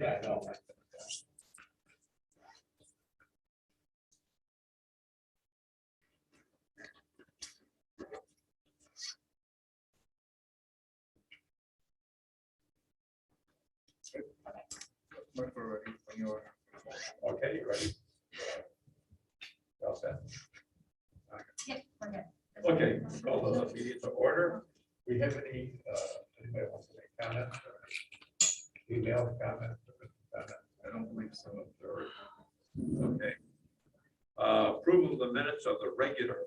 Yeah, I know. Mark, we're ready when you are. Okay, you ready? All set? Yeah, we're good. Okay, call the meeting to order. We have anybody wants to make comments? Or email comments? I don't believe so. Okay. Approval of the minutes of the regular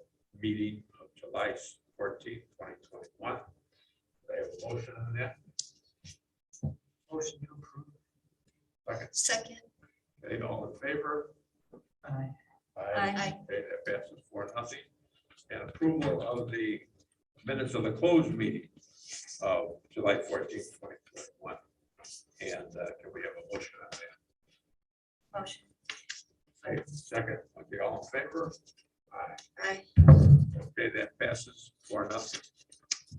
meeting of July 14th, 2021. I have a motion on that. Motion to approve. Second. Okay, all in favor? Aye. Aye. Okay, that passes 4-0. And approval of the minutes of the closed meeting of July 14th, 2021. And can we have a motion on that? Motion. Okay, second. Okay, all in favor? Aye. Aye. Okay, that passes 4-0.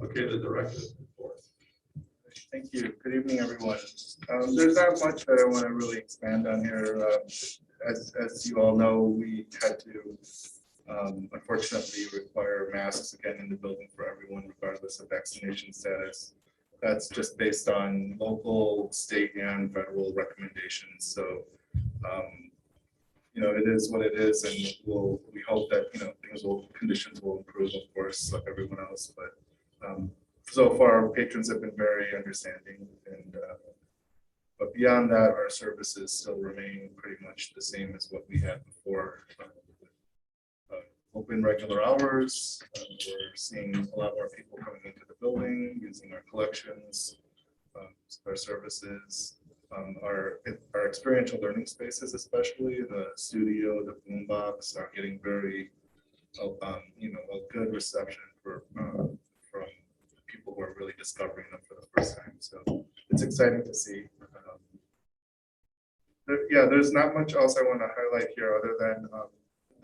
Okay, the director's report. Thank you. Good evening, everyone. There's not much that I want to really expand on here. As you all know, we had to unfortunately require masks again in the building for everyone, regardless of vaccination status. That's just based on local, state, and federal recommendations. So, it is what it is, and we hope that conditions will improve, of course, like everyone else. But so far, patrons have been very understanding, and but beyond that, our services still remain pretty much the same as what we had before. Open regular hours. We're seeing a lot more people coming into the building, using our collections, our services, our experiential learning spaces, especially the studio, the boombox, are getting very, a good reception from people who are really discovering them for the first time. So it's exciting to see. There's not much else I want to highlight here other than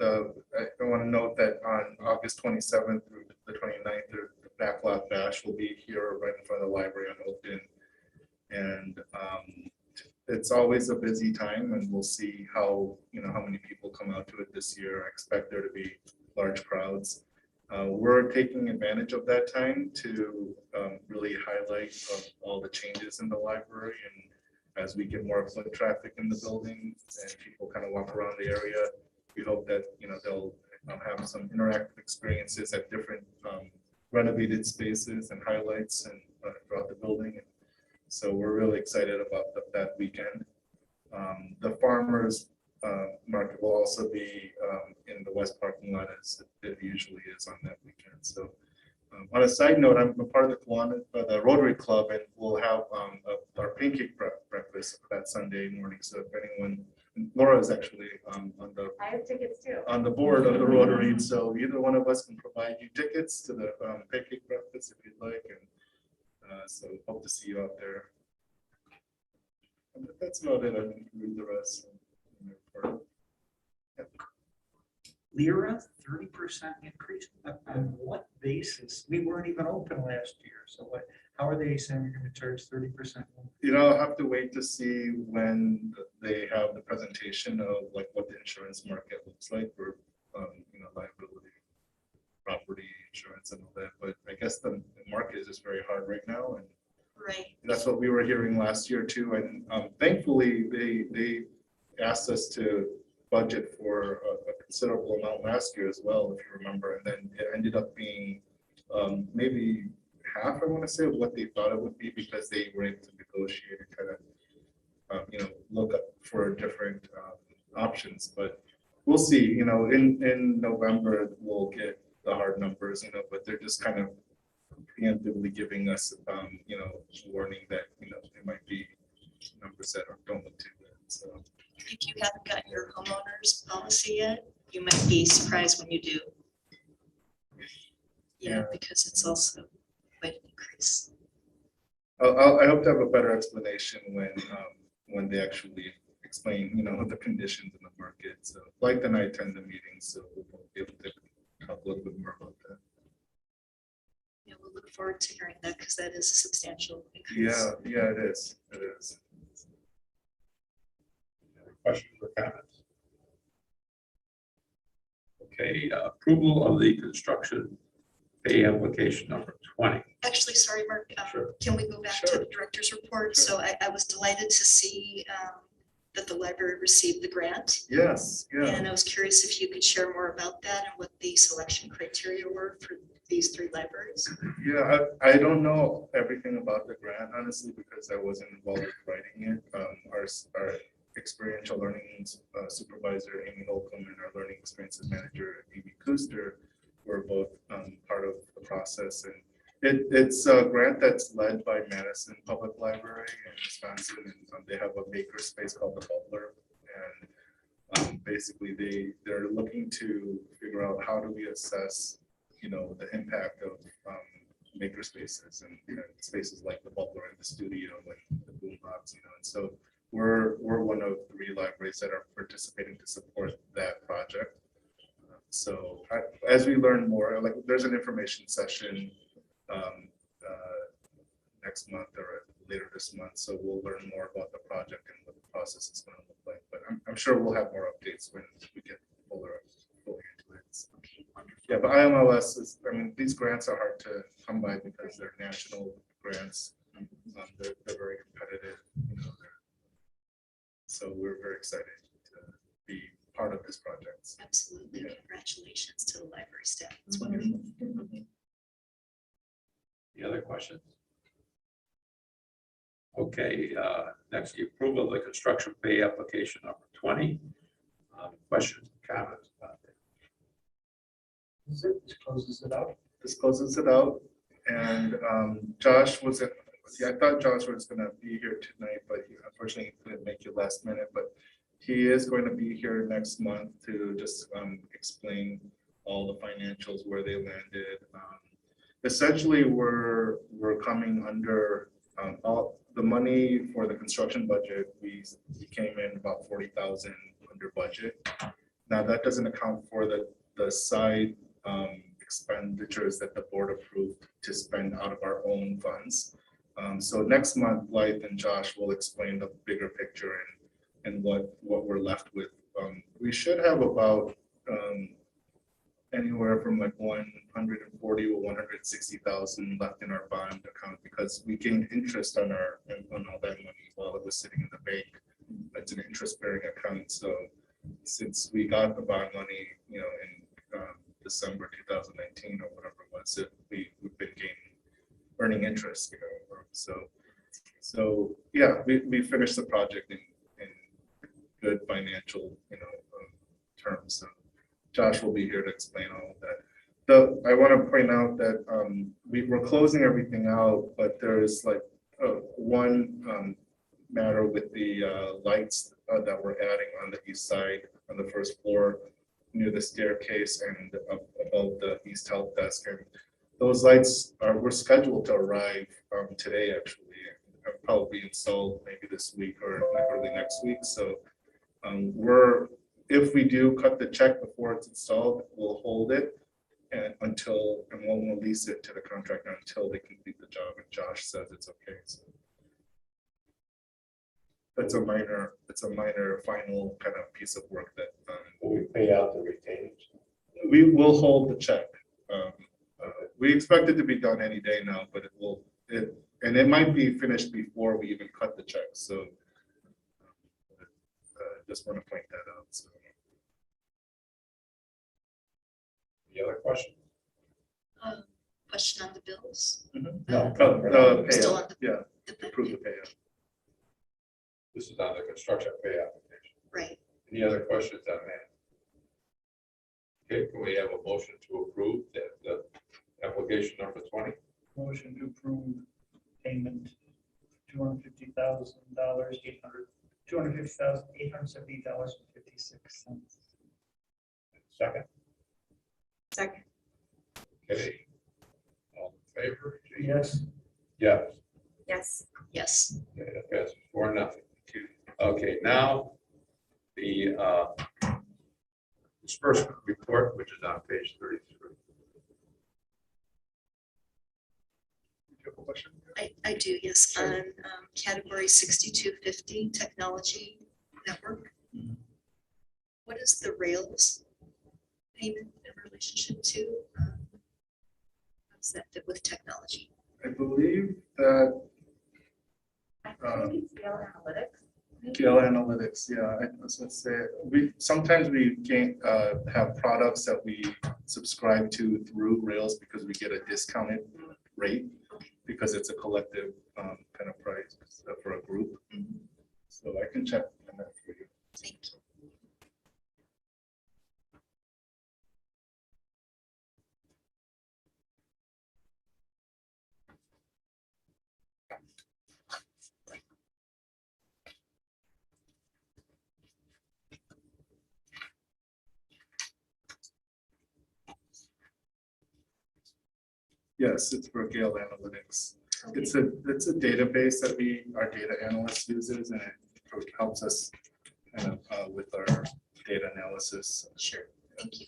I want to note that on August 27th through the 29th, the Backlot Bash will be here right in front of the library on Oakton. And it's always a busy time, and we'll see how many people come out to it this year. I expect there to be large crowds. We're taking advantage of that time to really highlight all the changes in the library, and as we get more foot traffic in the building and people kind of walk around the area, we hope that they'll have some interactive experiences at different renovated spaces and highlights and throughout the building. So we're really excited about that weekend. The farmers market will also be in the west parking lot as it usually is on that weekend. So on a side note, I'm a part of the Rotary Club, and we'll have our pancake breakfast that Sunday morning. So if anyone, Laura is actually I have tickets too. on the board of the Rotary, so either one of us can provide you tickets to the pancake breakfast if you'd like, and so hope to see you out there. And that's about it. I didn't read the rest. Lira, 30% increase. On what basis? We weren't even open last year. So how are they saying you're going to charge 30%? I'll have to wait to see when they have the presentation of like what the insurance market looks like for liability, property insurance and all that. But I guess the market is just very hard right now, and Right. that's what we were hearing last year too. And thankfully, they asked us to budget for a considerable amount last year as well, if you remember. And then it ended up being maybe half, I want to say, of what they thought it would be, because they were able to negotiate and kind of look up for different options. But we'll see. In November we'll get the hard numbers. But they're just kind of preemptively giving us warning that there might be numbers that don't look too good. So If you haven't gotten your homeowner's policy yet, you might be surprised when you do. Yeah. Because it's also quite an increase. I hope to have a better explanation when they actually explain the conditions in the market. So like the night attend the meeting, so we'll be able to talk a little bit more about that. Yeah, we'll look look forward to hearing that because that is a substantial increase. Yeah, it is. It is. Any questions or comments? Okay, approval of the construction pay application number 20. Actually, sorry, Mark, Sure. can we go back to Sure. the director's report? Sure. So I was delighted to see that the library received the grant. Yes, yeah. And I was curious if you could share more about that and what the selection criteria were for these 3 libraries. Yeah, I don't know everything about the grant, honestly, because I wasn't involved with writing it. Our experiential learning supervisor, Amy Holcomb, and our learning experiences manager, Amy Kuster, were both part of the process. And it's a grant that's led by Madison Public Library in Wisconsin, and they have a maker space called the Butler. And basically, they're looking to figure out how do we assess, the impact of maker spaces and spaces like the Butler and the studio and the boombox, and so we're one of 3 libraries that are participating to support that project. So as we learn more, like there's an information session next month or later this month, so we'll learn more about the project and what the process is going to look like. But I'm sure we'll have more updates when we get fully into it. Okay, wonderful. Yeah, but IMLS is, these grants are hard to come by because they're national grants. They're very competitive. So we're very excited to be part of this project. Absolutely. Yeah. Congratulations to the library staff. It's wonderful. Any other questions? Okay, next, the approval of the construction pay application number 20. Questions, comments about that? This closes it out. This closes it out. And Josh wasn't, I thought Josh was going to be here tonight, but he unfortunately couldn't make it last minute. But he is going to be here next month to just explain all the financials, where they landed. Essentially, we're coming under all the money for the construction budget. We came in about 40,000 under budget. Now that doesn't account for the side expenditures that the board approved to spend out of our own funds. So next month, Blythe and Josh will explain the bigger picture and what we're left with. We should have about anywhere from like 140 to 160,000 left in our bond account because we gained interest on all that money while it was sitting in the bank. It's an interest-bearing account. So since we got the bond money, in December 2019 or whatever it was, we've been earning interest. So yeah, we finished the project in good financial terms. So Josh will be here to explain all of that. I want to point out that we're closing everything out, but there is like one matter with the lights that we're adding on the east side on the first floor near the staircase and above the east help desk. And those lights were scheduled to arrive today, actually. And probably installed maybe this week or early next week. So if we do cut the check before it's installed, we'll hold it and we'll release it to the contractor until they complete the job. And Josh says it's okay. So it's a minor final kind of piece of work that Will we pay out the retainage? we will hold the check. We expect it to be done any day now, but it might be finished before we even cut the check. So just want to point that out. So. Any other questions? Question on the bills? No. Still on Payout. Yeah, the approve the budget. payout. This is on the construction pay application. Right. Any other questions on that? Okay, can we have a motion to approve the application number 20? Motion to approve payment $250,000, $250,870.56. Second. Second. Okay. All in favor? Yes. Yes. Yes. Yes. Okay, that passes 4-0. Okay, now the disbursement report, which is on page 33. you have a question? I do, yes, Sure. on category 6250, technology network. Mhm. What is the Rails payment in relationship to? How does that fit with technology? I believe that I think it's Yale Analytics. GL Analytics, yeah, I was gonna say, sometimes we can have products that we subscribe to through Rails because we get a discounted rate because it's a collective kind of price for a group. So I can check on that for you. Thank you. Yes, it's for Gale Analytics. Okay. It's a database that our data analyst uses, and it helps us kind of with our data analysis. Sure, thank you.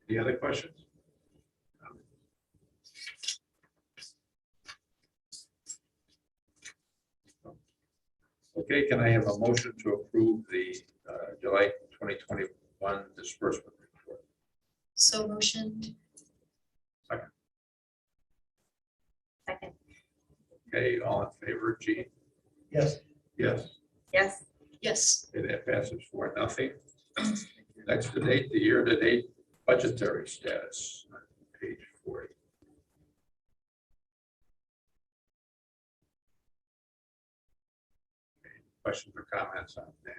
Any other questions? Okay, can I have a motion to approve the July 2021 disbursement report? So motioned. Second. Okay, all in favor, Gene? Yes. Yes, Yes. Yes, okay, that passes 4-0. Next to date, the year-to-date budgetary status, on page 40. Questions or comments on that?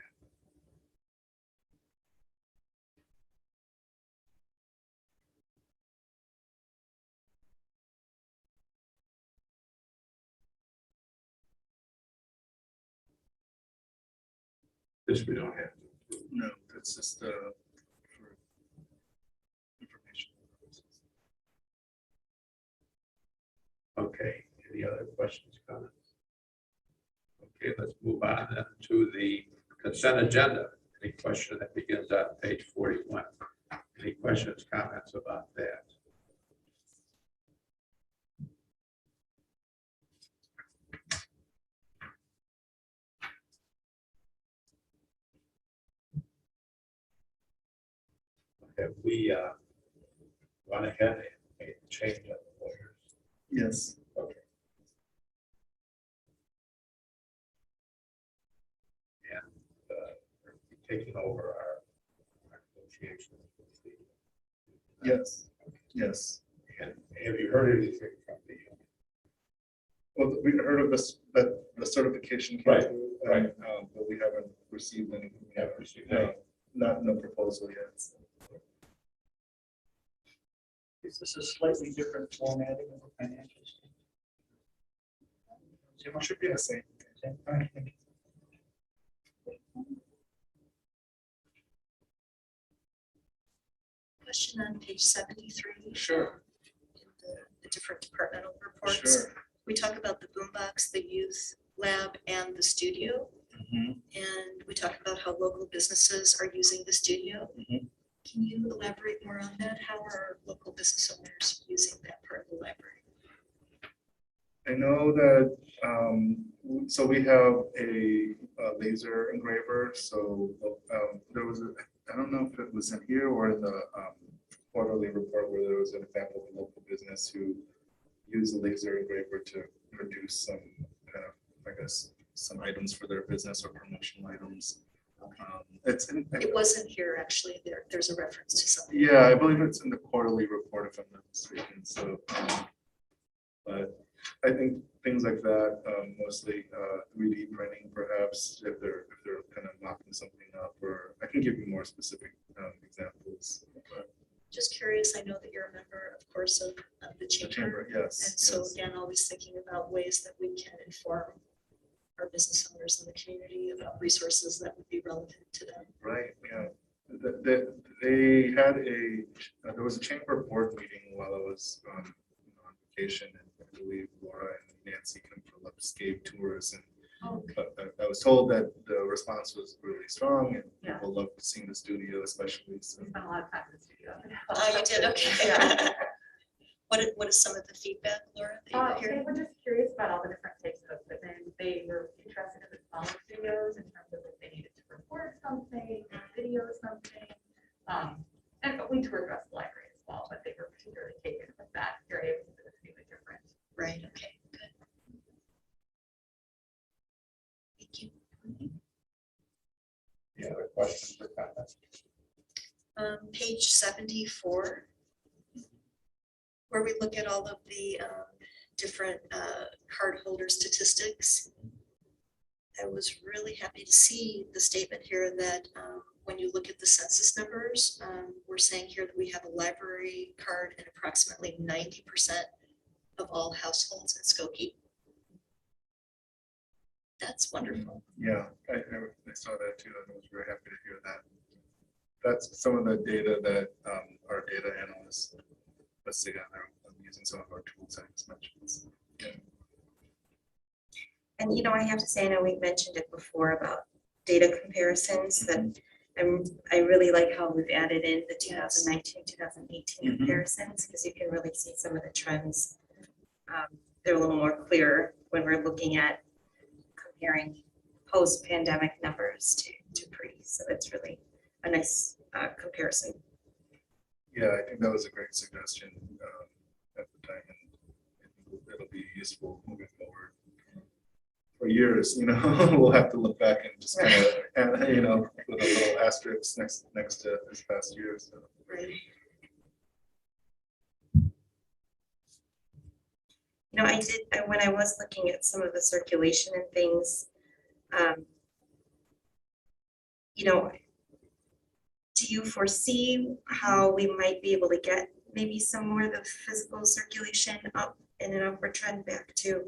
This we don't have to. No, it's just for information. Okay, any other questions, comments? Okay, let's move on then to the consent agenda. Any question that begins on page 41? Any questions, comments about that? Have we gone ahead and made the change of the lawyers? Yes. Okay. And we're taking over our negotiations with the. Yes. Yes. And have you heard anything from the? Well, we heard of this, that the certification. came Right, through, right. But we haven't received anything. We haven't received No, any. no proposal yet. Is this a slightly different formatting of a financial statement? Should be the same. All right, thank you. question on page 73. Sure. In the different departmental reports. Sure. We talk about the boombox, the youth lab, and the studio. Mhm. And we talk about how local businesses are using the studio. Mhm. Can you elaborate more on that? How are local business owners using that part of the library? I know that, so we have a laser engraver, so there was I don't know if it was in here or in the quarterly report where there was an example of a local business who used a laser engraver to produce some kind of, I guess, some items for their business or promotional items. It's in, It wasn't here, actually. There's a reference to something. yeah, I believe it's in the quarterly report if I'm not mistaken, so. But I think things like that, mostly 3D printing perhaps, if they're kind of mocking something up, or I can give you more specific examples. But Just curious, I know that you're a member, of course, of the the chamber. chamber, yes. And so yes. again, always thinking about ways that we can inform our business owners in the community about resources that would be relevant to them. Right, yeah. They had there was a chamber board meeting while I was on vacation, and I believe Laura and Nancy from Phillips gave tours, and Okay. But I was told that the response was really strong and Yeah. people loved seeing the studio especially. So We spent a lot of time in the studio. Oh, you did, okay. Yeah. What is some of the feedback, Laura, that you They hear? were just curious about all the different types of equipment. They were interested in the smaller studios in terms of if they needed to record something, or video something. And we toured the rest of the library as well, but they were particularly taken with that area because it was really different. Right, okay, good. Thank you. Any other questions or comments? Page 74, where we look at all of the different cardholder statistics. I was really happy to see the statement here that when you look at the census numbers, we're saying here that we have a library card in approximately 90% of all households in Skokie. That's wonderful. yeah, I saw that too, and I was very happy to hear that. That's some of the data that our data analysts put together using some of our tools I just mentioned. Yeah. And you know, I have to say, I know we mentioned it before about data comparisons, that I really like how we've added in the 2019, 2018 Mhm. comparisons, because you can really see some of the trends. They're a little more clear when we're looking at comparing post-pandemic numbers to pre. So it's really a nice comparison. Yeah, I think that was a great suggestion at the time, and it'll be useful moving forward. For years, you know, we'll have to look back and just kind of, you know, put a little asterisk next to this past year. So. Right. You know, when I was looking at some of the circulation and things, you know, do you foresee how we might be able to get maybe some more of the physical circulation up in an upward trend back to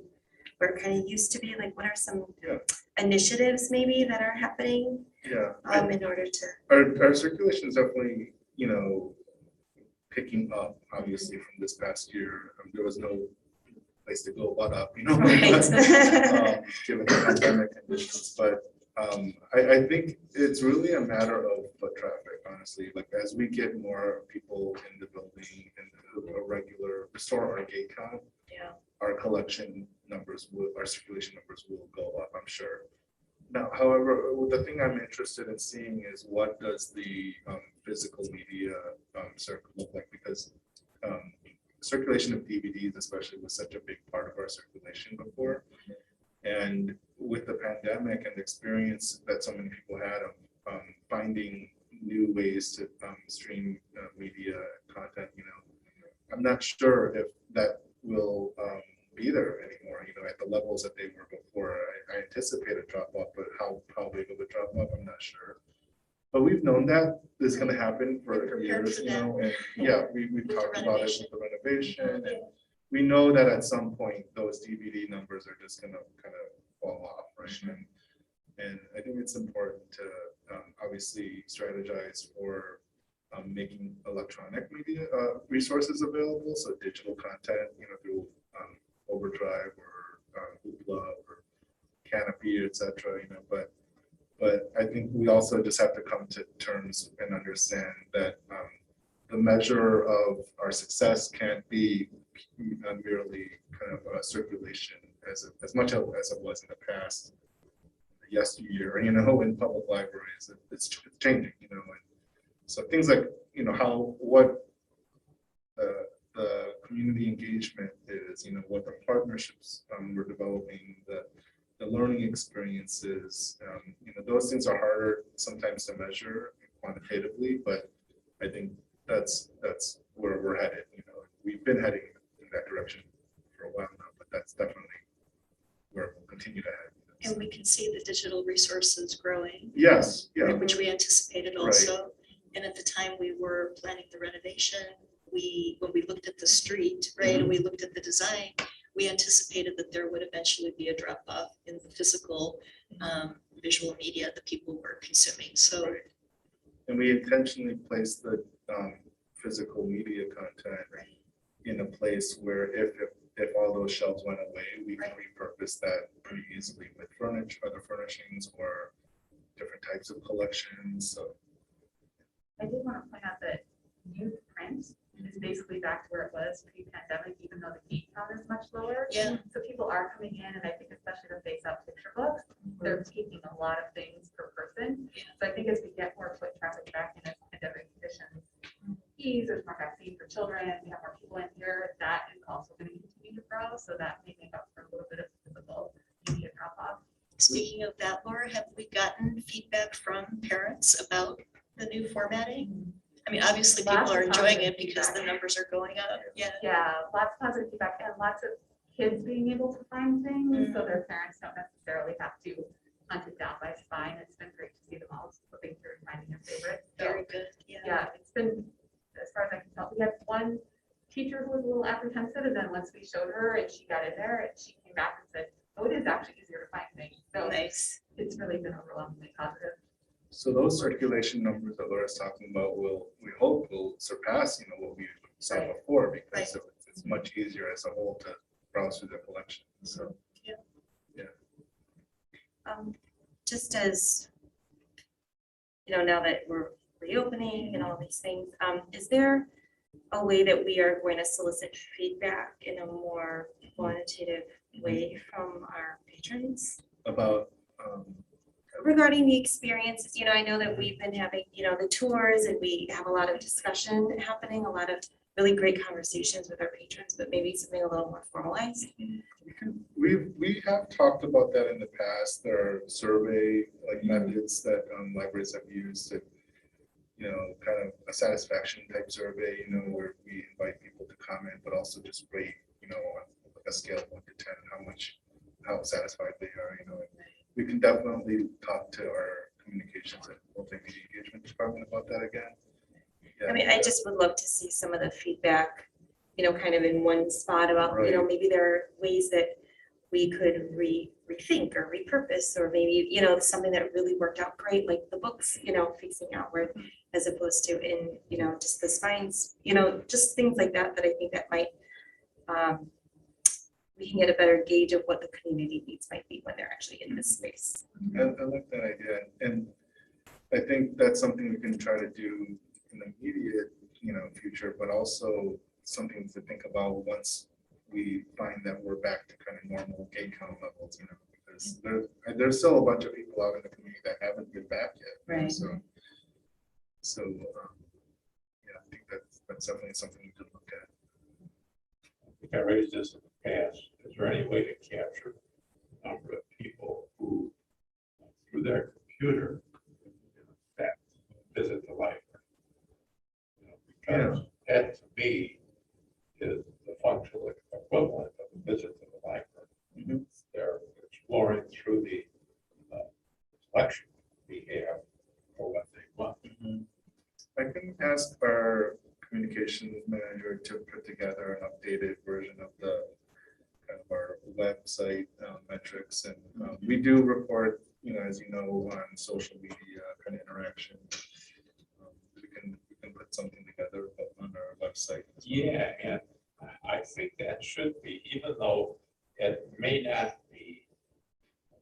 where it kind of used to be? Like, what are some Yeah. initiatives maybe that are happening Yeah, in order to? our circulation is definitely, you know, picking up, obviously, from this past year. There was no place to go but up, you know, Right. given the pandemic conditions. But I think it's really a matter of foot traffic, honestly. Like, as we get more people in the building and a regular restore our gate count, Yeah. our collection numbers our circulation numbers will go up, I'm sure. Now, however, the thing I'm interested in seeing is what does the physical media circle look like, because circulation of DVDs especially was such a big part of our circulation before. And with the pandemic and the experience that so many people had of finding new ways to stream media content, you know, I'm not sure if that will be there anymore, you know, at the levels that they were before. I anticipate a drop off, but how big of a drop off, I'm not sure. But we've known that this is going to happen We for prepared years, for you that. know, and yeah, we've With the talked about it renovation. with the renovation, and we know that at some point those DVD numbers are just going to kind of fall off, right? And I think it's important to obviously strategize for making electronic media resources available, so digital content, you know, through Overdrive or Hoopla or Canopy, etc. You know, but I think we also just have to come to terms and understand that the measure of our success can't be merely kind of a circulation as much as it was in the past, yesteryear, you know, in public libraries. It's changing, you know, and so things like, you know, what the community engagement is, you know, what the partnerships we're developing, the learning experiences, you know, those things are harder sometimes to measure quantitatively, but I think that's where we're headed. You know, we've been heading in that direction for a while now, but that's definitely where we'll continue to head. And we can see the digital resources growing. Yes, yeah, Which we anticipated Right. also. And at the time we were planning the renovation, when we looked at the street, right, and we looked at the design, we anticipated that there would eventually be a drop off in the physical visual media that people were consuming. So right. And we intentionally placed the physical media content right. in a place where if if all those shelves went away, we can repurpose that pretty easily with furniture, other furnishings, or different types of collections, so. I did want to point out that youth print is basically back to where it was pre-pandemic, even though the gate count is much lower. Yeah. So people are coming in, and I think especially the face-up picture books, they're taking a lot of things per person. So I think as we get more foot traffic back in as pandemic conditions ease, there's more vaccine for children, we have more people in here, that is also going to continue to grow. So that may make up for a little bit of physical media drop-off. Speaking of that, Laura, have we gotten feedback from parents about the new formatting? I mean, obviously people Lots of are enjoying positive it because the feedback. numbers are going up. Yeah. Yeah, lots of positive feedback and lots of kids being able to find things, so their parents don't necessarily have to hunt it down by spine. It's been great to see them all flipping through and finding their favorites. So, Very good. Yeah. yeah, it's been, as far as I can tell, we had one teacher who was a little apprehensive, and then once we showed her and she got in there, and she came back and said, oh, it is actually easier to find things. So Nice. it's really been overwhelmingly positive. So those circulation numbers that Laura's talking about we hope will surpass, what we saw Right. before, because it's much easier as a whole to browse through the collection, so. Just as, now that we're reopening and all these things, is there a way that we are going to solicit feedback in a more quantitative way from our patrons About, regarding the experiences? I know that we've been having, the tours, and we have a lot of discussion happening, a lot of really great conversations with our patrons, but maybe something a little more formalized. we have talked about that in the past. There are survey methods that libraries have used to, kind of a satisfaction type survey, where we invite people to comment, but also just rate, on a scale of 1 to 10, how satisfied they are, We can definitely talk to our communications and multimedia engagement department about that again. Yeah. I mean, I just would love to see some of the feedback, kind of in one spot about, Right. Maybe there are ways that we could rethink or repurpose, or maybe, something that really worked out great, like the books, facing outward, as opposed to in, just the spines, just things like that, that I think that might, we can get a better gauge of what the community needs might be when they're actually in this space. I like that idea, and I think that's something we can try to do in the immediate, future, but also something to think about once we find that we're back to kind of normal gate count levels, because there's still a bunch of people out in the community that haven't been back yet. Right. So, yeah, I think that's definitely something we could look at. I think I raised this in the past. Is there any way to capture the number of people who, through their computer, that visit the library? Because that to me is the functional equivalent of a visit to the library. Mhm. They're exploring through the collection we have for what they want. I can ask our communications manager to put together an updated version of the kind of our website metrics, and we do report, as you know, on social media kind of interaction. We can put something together on our website. Yeah, and I think that should be, even though it may not be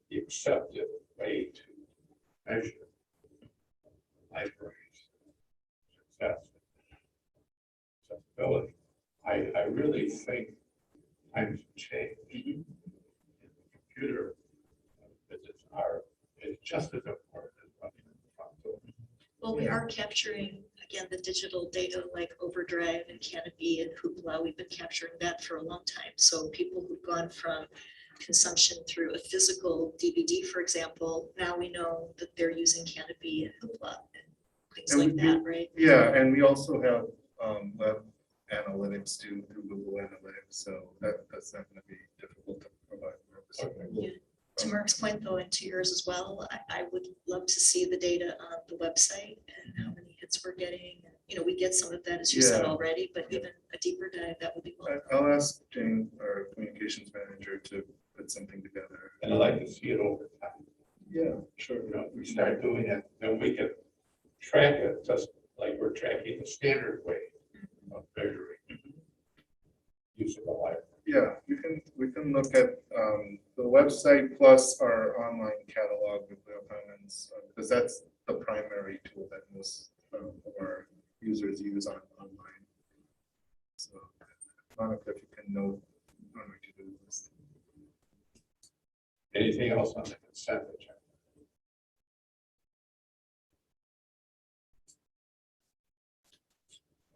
the accepted way to measure libraries' success, accessibility. I really think times have changed. And the computer visits is just as important as running in the front door. Well, we are capturing, again, the digital data like Overdrive and Canopy and Hoopla. We've been capturing that for a long time. So people who've gone from consumption through a physical DVD, for example, now we know that they're using Canopy and Hoopla and things And like we- that, right? Yeah, and we also have web analytics through Google Analytics, so that's not going to be difficult to provide. Yeah. To Mark's point though, and to yours as well, I would love to see the data on the website and how many hits we're getting. We get some of that, as you said Yeah. already, but even a deeper dive, that would be wonderful. I'll ask Jane, our communications manager, to put something together. And I'd like to see it over time. Yeah, sure. If we start doing it, then we can track it just like we're tracking the standard way of measuring use of the library. Yeah, we can look at the website plus our online catalog of the opponents, because that's the primary tool that most of our users use online. So, Monica, if you can note on our to-do list. Anything else on the consent agenda?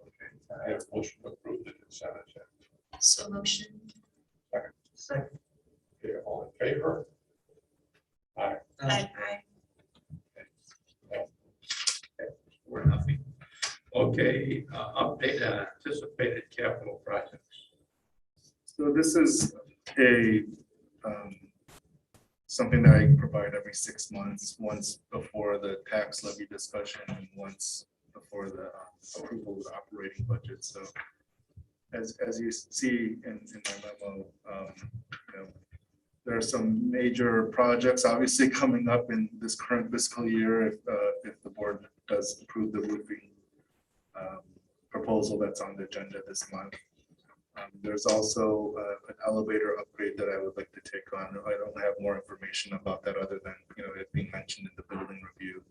Okay, I have a motion to approve the consent agenda. So motion. Second. Okay, all in favor? Aye. Aye. We're nothing. Okay, update on anticipated capital projects. So this is a something that I provide every 6 months, once before the tax levy discussion and once before the approval of the operating budget. So as you see in my memo, you know, there are some major projects obviously coming up in this current fiscal year if the board does approve the roofing proposal that's on the agenda this month. There's also an elevator upgrade that I would like to take on. I don't have more information about that other than, you know, it being mentioned in the building review.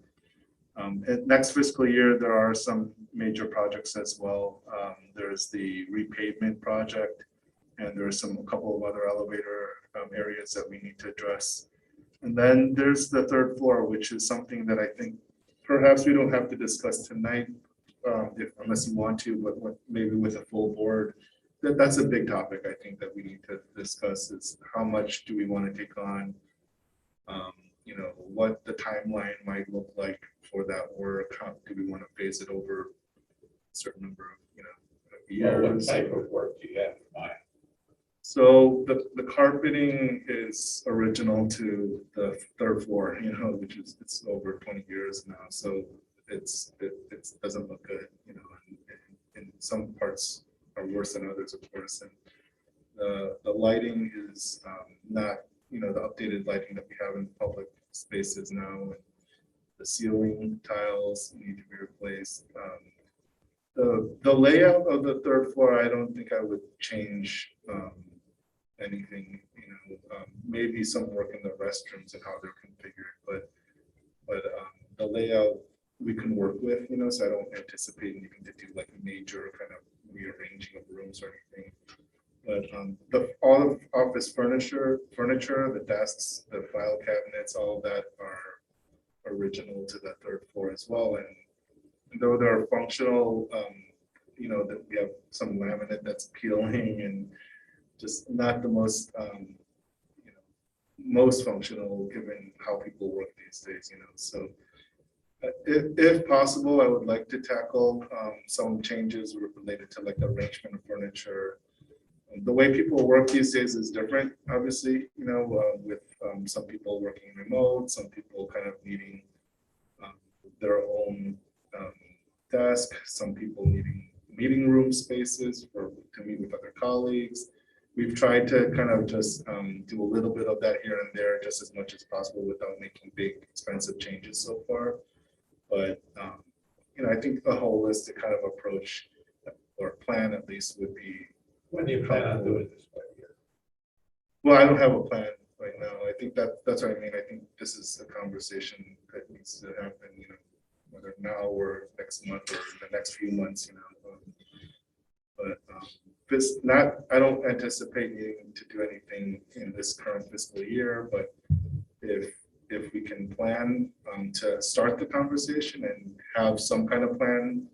Next fiscal year, there are some major projects as well. There's the repavement project, and there's a couple of other elevator areas that we need to address. And then there's the third floor, which is something that I think perhaps we don't have to discuss tonight, unless you want to, but maybe with a full board. That's a big topic, I think, that we need to discuss is how much do we want to take on? You know, what the timeline might look like for that work. How do we want to phase it over a certain number of, you know, Well, what years? type of work do you have in mind? So the carpeting is original to the third floor, you know, which is, it's over 20 years now. So it doesn't look good, you know, and some parts are worse than others, of course. And the lighting is not, you know, the updated lighting that we have in public spaces now. And the ceiling tiles need to be replaced. The layout of the third floor, I don't think I would change anything, you know, maybe some work in the restrooms and how they're configured, but the layout we can work with, you know, so I don't anticipate needing to do like a major kind of rearranging of rooms or anything. But all of office furniture, the desks, the file cabinets, all of that are original to the third floor as well. And though they're functional, you know, that we have some laminate that's peeling and just not the most, you know, most functional given how people work these days, you know. So if possible, I would like to tackle some changes related to like the arrangement of furniture. The way people work these days is different, obviously, you know, with some people working remote, some people kind of needing their own desk, some people needing meeting room spaces to meet with other colleagues. We've tried to kind of just do a little bit of that here and there, just as much as possible without making big expensive changes so far. But, you know, I think a holistic kind of approach or plan at least would be. When do you plan on doing this by year? Well, I don't have a plan right now. I think that's what I mean. I think this is a conversation that needs to happen, you know, whether now or next month or in the next few months, you know. But I don't anticipate needing to do anything in this current fiscal year, but if we can plan to start the conversation and have some kind of plan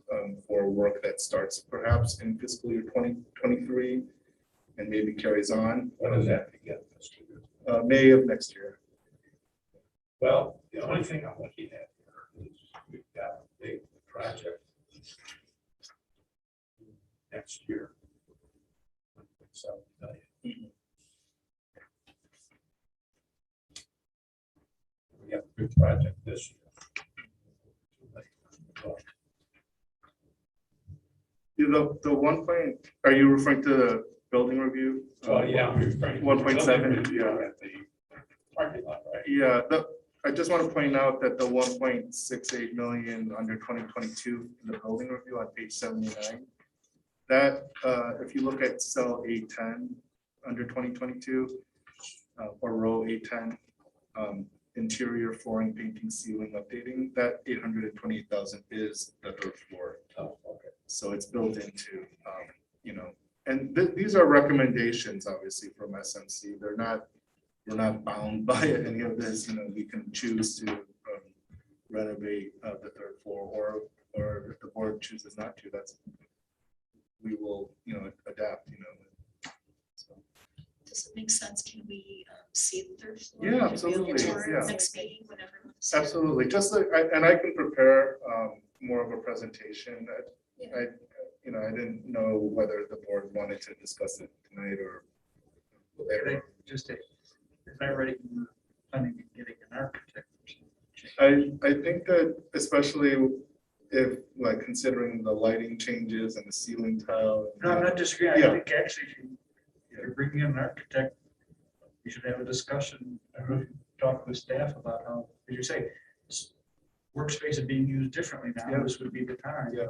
for work that starts perhaps in fiscal year 2023 and maybe carries on. When does that begin? May of next year. Well, the only thing I'm looking at here is we've got a big project next year. 1.7 million. We have a good project this year. The 1 point, are you referring to the building review? Oh, yeah. I'm referring to 1.7, the yeah. at the parking lot, right? Yeah, I just want to point out that the 1.68 million under 2022 in the building review on page 79, that if you look at cell 810, under 2022, or row 810, interior flooring, painting, ceiling, updating, that 828,000 is the third floor. Oh, okay. So it's built into, you know, and these are recommendations, obviously, from SMC. We're not bound by any of this, you know, we can choose to renovate the third floor, or if the board chooses not to, we will, you know, adapt, you know. So, Does it make sense? Can we see the third floor? Yeah, Can we look absolutely, at our yeah. Next meeting, whenever. absolutely, just like, and I can prepare more of a presentation. I, you know, I didn't know whether the board wanted to discuss it tonight or later. Just, is that ready? Planning on getting an architect or something? I think that especially if, like, considering the lighting changes and the ceiling tile. No, I'm not disagreeing. Yeah. I think actually, if you're bringing in an architect, you should have a discussion, talk with staff about how, as you say, workspace is being used differently now. Yeah. This would be the time. Yeah.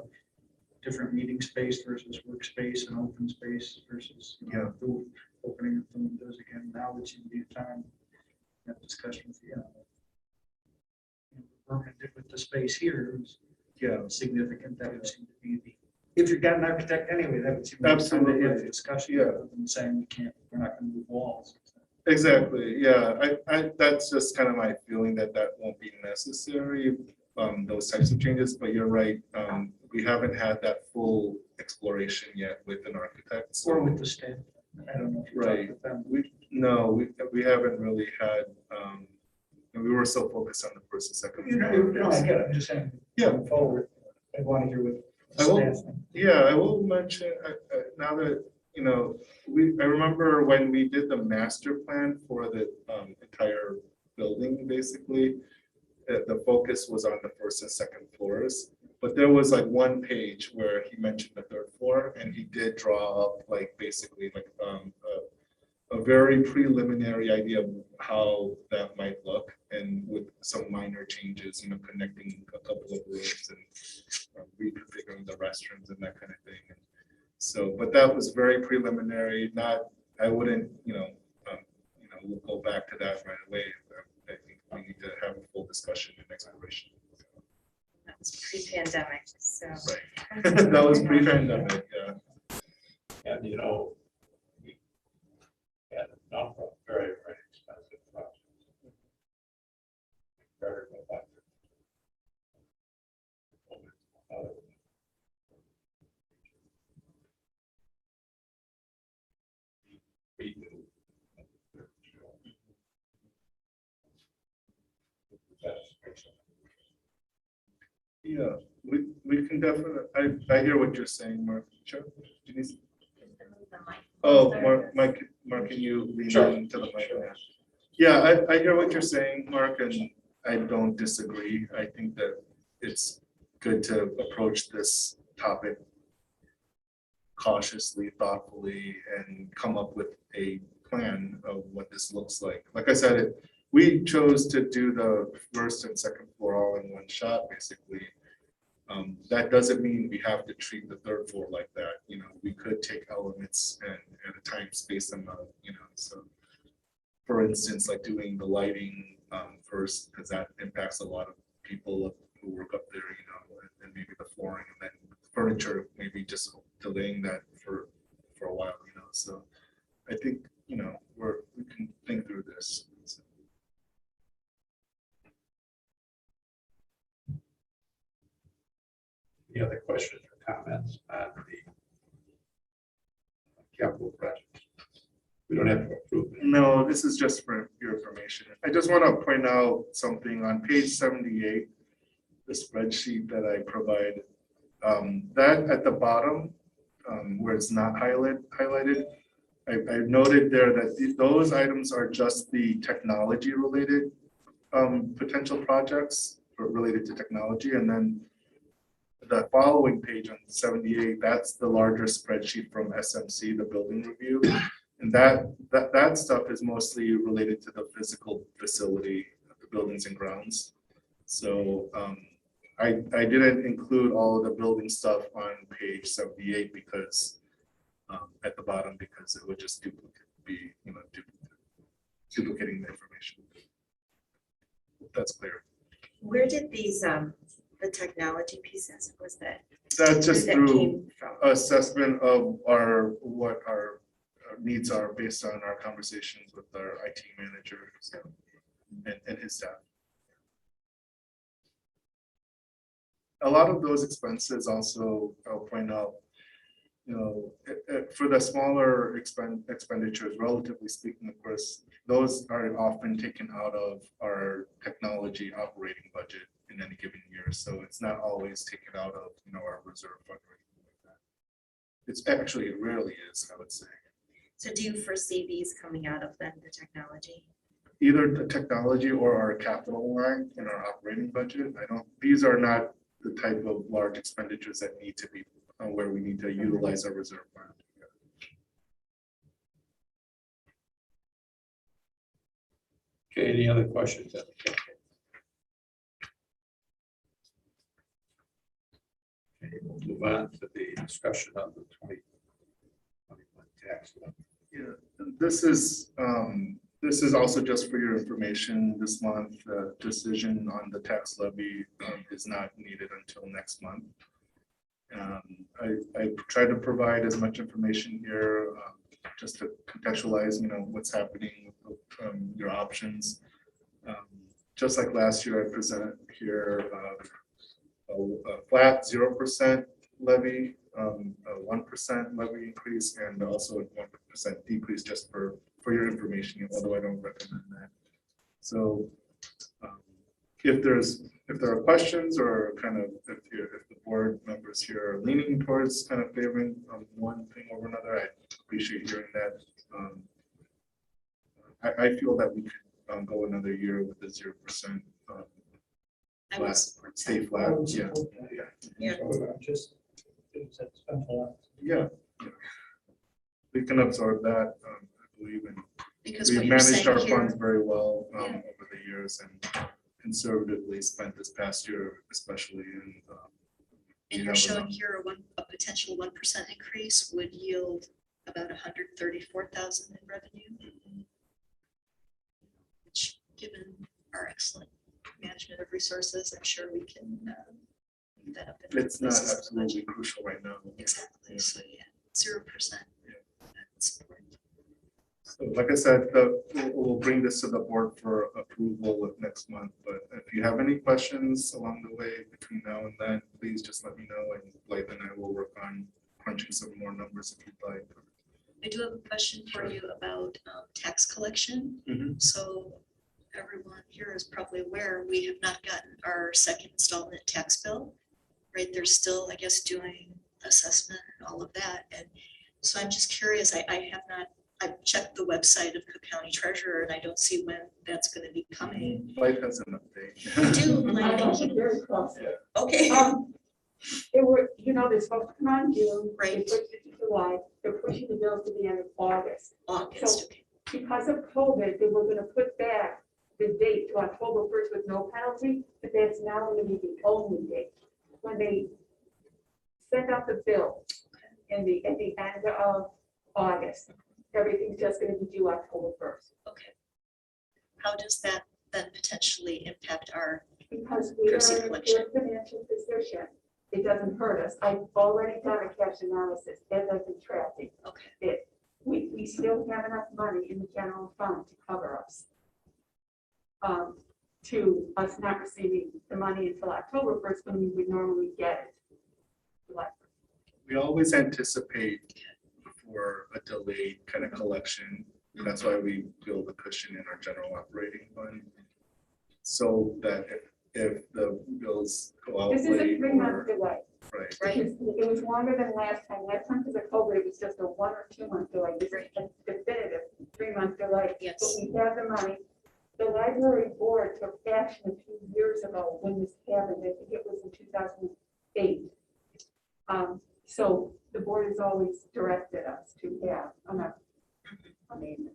Different meeting space versus workspace and open space versus, you know, the opening of the windows again. Now would seem to be a time to have discussion with, you know, what Berman did with the space here is significant. That would seem to be the, if you've got an architect anyway, that would seem to be the time to have the discussion. Yeah. Rather than saying we're not going to move walls. Exactly, yeah, I that's just kind of my feeling that won't be necessary, those types of changes, but you're right, we haven't had that full exploration yet with an architect. So, Or with the staff. I don't know if you talked Right. with them. we haven't really had, and we were so focused on the first and second. You know, floor. I get it. I'm just saying. Yeah. Going forward, I want to hear what I will- staff. Yeah, I will mention, now that, you know, I remember when we did the master plan for the entire building, basically, the focus was on the first and second floors. But there was like one page where he mentioned the third floor, and he did draw up like basically like a very preliminary idea of how that might look, and with some minor changes, you know, connecting a couple of rooms and reconfiguring the restrooms and that kind of thing. And so, but that was very preliminary. I wouldn't, we'll go back to that right away. I think we need to have a full discussion and exploration. That's pre-pandemic, so. Right. That was pre-pandemic, yeah. And, you know, we had a number of very, very expensive projects. Very well done. We do. Yeah, we can definitely, I hear what you're saying, Mark. Sure. Denise? Oh, Mark, can you lean Sure. into the mic? Yeah, I hear what you're saying, Mark, and I don't disagree. I think that it's good to approach this topic cautiously, thoughtfully, and come up with a plan of what this looks like. Like I said, we chose to do the first and second floor all in one shot, basically. That doesn't mean we have to treat the third floor like that. You know, we could take elements and at a time space them out, you know, so. For instance, like doing the lighting first, because that impacts a lot of people who work up there, you know, and maybe the flooring, and then furniture, maybe just delaying that for a while, you know, so. I think, you know, we can think through this. Any other questions or comments on the capital project? We don't have to approve it. No, this is just for your information. I just want to point out something on page 78, the spreadsheet that I provided. That at the bottom, where it's not highlighted, I noted there that those items are just the technology related potential projects related to technology. And then the following page on 78, that's the larger spreadsheet from SMC, the building review. And that stuff is mostly related to the physical facility of the buildings and grounds. So I didn't include all of the building stuff on page 78 because at the bottom, because it would just be, duplicating the information. That's clear. Where did these, the technology pieces, was that? That's just that through came from? assessment of what our needs are based on our conversations with our IT manager and his staff. A lot of those expenses also, I'll point out, for the smaller expenditures, relatively speaking, of course, those are often taken out of our technology operating budget in any given year. So it's not always taken out of, our reserve fund or anything like that. It's actually, it rarely is, I would say. So do you foresee these coming out of then the technology? Either the technology or our capital line in our operating budget. These are not the type of large expenditures that need to be where we need to utilize our reserve fund. Okay, any other questions? Okay, we'll move on to the discussion of the 2021 tax levy. Yeah, this is also just for your information. This month, decision on the tax levy is not needed until next month. I try to provide as much information here just to contextualize, what's happening with your options. Just like last year, I presented here a flat 0% levy, a 1% levy increase, and also a 1% decrease just for your information, although I don't recommend that. So if there are questions or kind of if the board members here are leaning towards kind of favoring one thing over another, I appreciate hearing that. I feel that we could go another year with the 0%. I will support Stay that. flat, Yeah. Just, it's been a lot. yeah. We can absorb that, I believe, and Because we've what you're managed saying our here, funds very well Yeah. over the years and conservatively spent this past year, especially in. and you're showing here a potential 1% increase would yield about 134,000 in revenue. Which, given our excellent management of resources, I'm sure we can move that up. in other It's not places in the absolutely budget. crucial right now. Exactly, so yeah, 0%. Yeah. That's important. So like I said, we'll bring this to the board for approval next month, but if you have any questions along the way between now and then, please just let me know, and Blythe and I will work on crunching some more numbers if you'd like. I do have a question for you about tax collection. Mhm. So everyone here is probably aware, we have not gotten our second installment tax bill, right? They're still, I guess, doing assessment and all of that. And so I'm just curious, I've checked the website of Cook County Treasurer and I don't see when that's going to be coming. Blythe has an update. You do, I Blythe, thank know, you. very close. Okay, It were, they're supposed to come on June. They Right. pushed it to July. They're pushing the bills to the end of August. August, okay. Because of COVID, they were gonna put back the date to October 1st with no penalty, but that's now gonna be the only date. When they send out the bill at the end of August, everything's just gonna be due October 1st. Okay. How does that then potentially impact our, Because we are Proceed in a collection. good financial position, it doesn't hurt us. I've already done a cash analysis as I've been tracking. okay, We still have enough money in the general fund to cover us. To us not receiving the money until October 1st when we would normally get it. July 1st. We always anticipate for a delayed kind of collection. That's why we build a cushion in our general operating fund. So that if the bills go out This is a late 3-month or, delay. right, right, It was longer than last time. Last time because of COVID, it was just a 1 or 2 month delay. This is a definitive 3-month delay. But yes, we have the money. The library board took action a few years ago when this happened. I think it was in 2008. So the board has always directed us to have enough. I mean,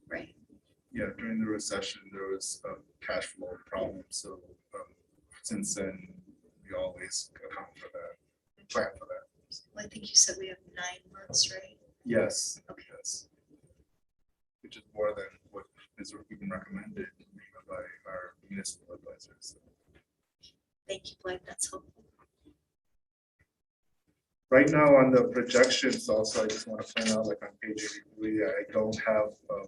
right. yeah, during the recession, there was a cash flow problem. So since then, we always account for that, plan for that. Well, I think you said we have 9 months, right? Yes, Okay. yes. which is more than what is even recommended by our municipal advisors. Thank you, Blake, that's helpful. Right now on the projections also, I just want to point out, like on page 83,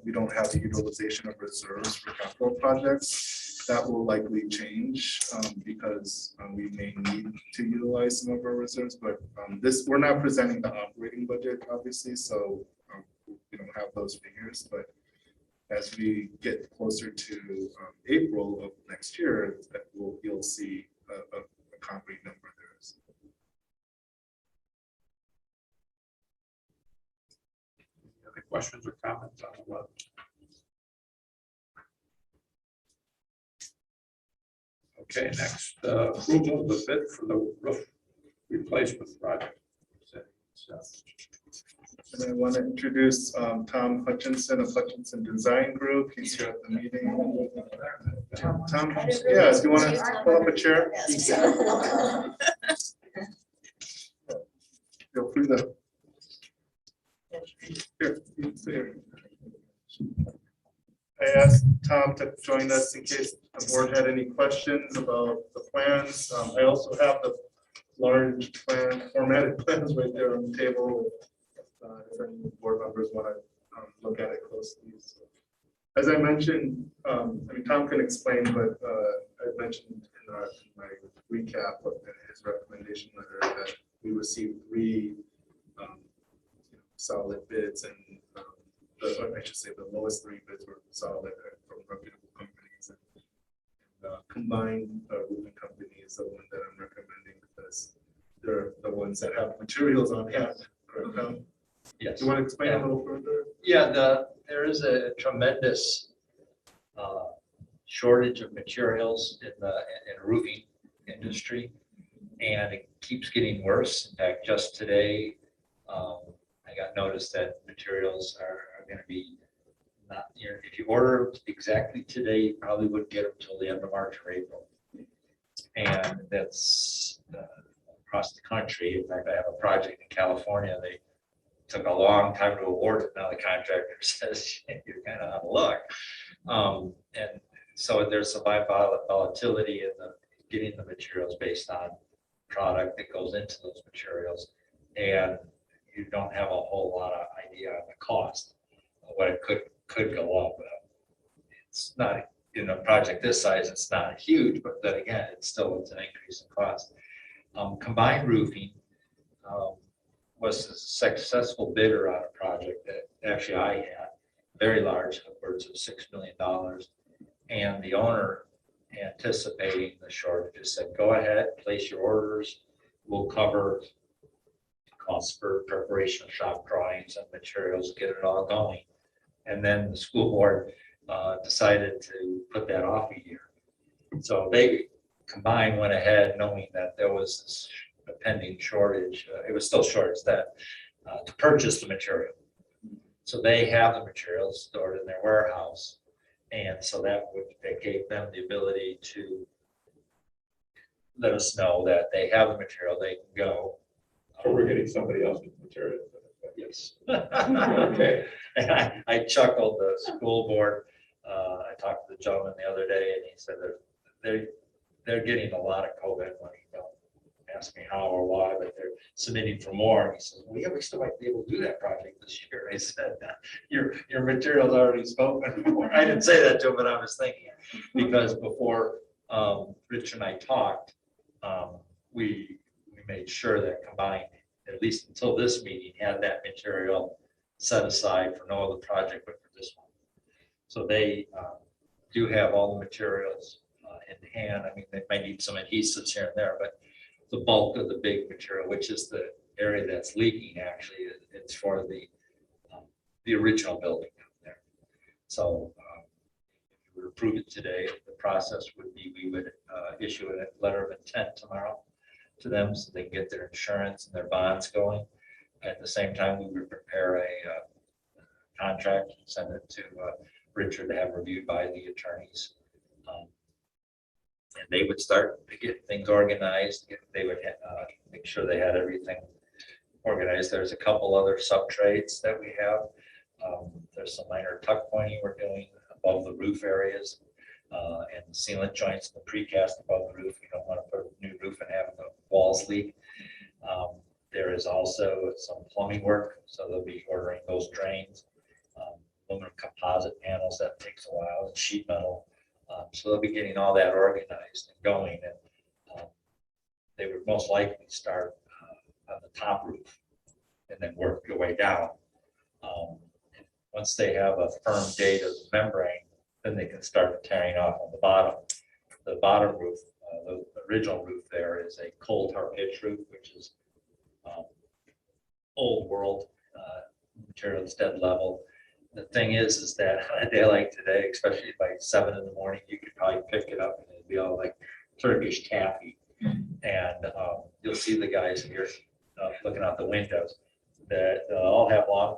we don't have the utilization of reserves for capital projects. That will likely change because we may need to utilize some of our reserves, but we're not presenting the operating budget, obviously, so we don't have those figures, but as we get closer to April of next year, you'll see a concrete number there. Any questions or comments on the web? Okay, next, approval of the bid for the roof replacement project. So, And I want to introduce Tom Hutchinson of Hutchinson Design Group. He's here at the meeting. Tom, yeah, if you want to pull up a chair, feel free to. Here, here. I asked Tom to join us in case the board had any questions about the plans. I also have the large plan, formatted plans right there on the table. If any board members want to look at it closely. So, as I mentioned, I mean, Tom can explain, but I mentioned in my recap of his recommendation letter that we received 3 solid bids, and I should say the lowest 3 bids were solid from reputable companies. And combined roofing company is the one that I'm recommending because they're the ones that have materials on hand. Correct, Tom? Yes. Do you want to explain a little further? Yeah, there is a tremendous shortage of materials in the roofing industry, and it keeps getting worse. In fact, just today, I got notice that materials are going to be not, if you order exactly today, you probably wouldn't get them until the end of March or April. And that's across the country. In fact, I have a project in California. They took a long time to award it. Now the contractor says you're kind of out of luck. And so there's some volatility in getting the materials based on product that goes into those materials. And you don't have a whole lot of idea on the cost of what it could go up. It's not, in a project this size, it's not huge, but then again, it's an increase in cost. Combined roofing was a successful bidder on a project that actually I had, very large, upwards of $6 million. And the owner, anticipating the shortages, said, go ahead, place your orders. We'll cover costs for preparation of shop drawings and materials, get it all going. And then the school board decided to put that off a year. So they combined went ahead knowing that there was this pending shortage. It was still short as that to purchase the material. So they have the materials stored in their warehouse. And so that gave them the ability to let us know that they have the material, they can go. So we're getting somebody else's material. Yes. Okay. And I chuckled, the school board, I talked to the gentleman the other day and he said they're getting a lot of COVID money. Don't ask me how or why, but they're submitting for more. And he says, well, yeah, we still might be able to do that project this year. I said, your material's already spoken for. I didn't say that to him, but I was thinking, because before Rich and I talked, we made sure that combined, at least until this meeting, had that material set aside for no other project but for this one. So they do have all the materials in hand. I mean, they might need some adhesives here and there, but the bulk of the big material, which is the area that's leaking, actually, it's for the original building down there. So if we would approve it today, the process would be we would issue a letter of intent tomorrow to them so they can get their insurance and their bonds going. At the same time, we would prepare a contract and send it to Richard to have reviewed by the attorneys. And they would start to get things organized. They would make sure they had everything organized. There's a couple other sub trades that we have There's some minor tuck pointing we're doing above the roof areas and the sealant joints, the precast above the roof. We don't want to put a new roof and have the walls leak. There is also some plumbing work, so they'll be ordering those drains, aluminum composite panels, that takes a while, and sheet metal. So they'll be getting all that organized and going, and they would most likely start on the top roof and then work your way down. Once they have a firm date of the membrane, then they can start tearing off on the bottom. The bottom roof, the original roof there is a coal tar pitch roof, which is old world material, it's dead level. The thing is that on a day like today, especially by 7 in the morning, you could probably pick it up and it'd be all like Turkish taffy. And you'll see the guys here looking out the windows that all have long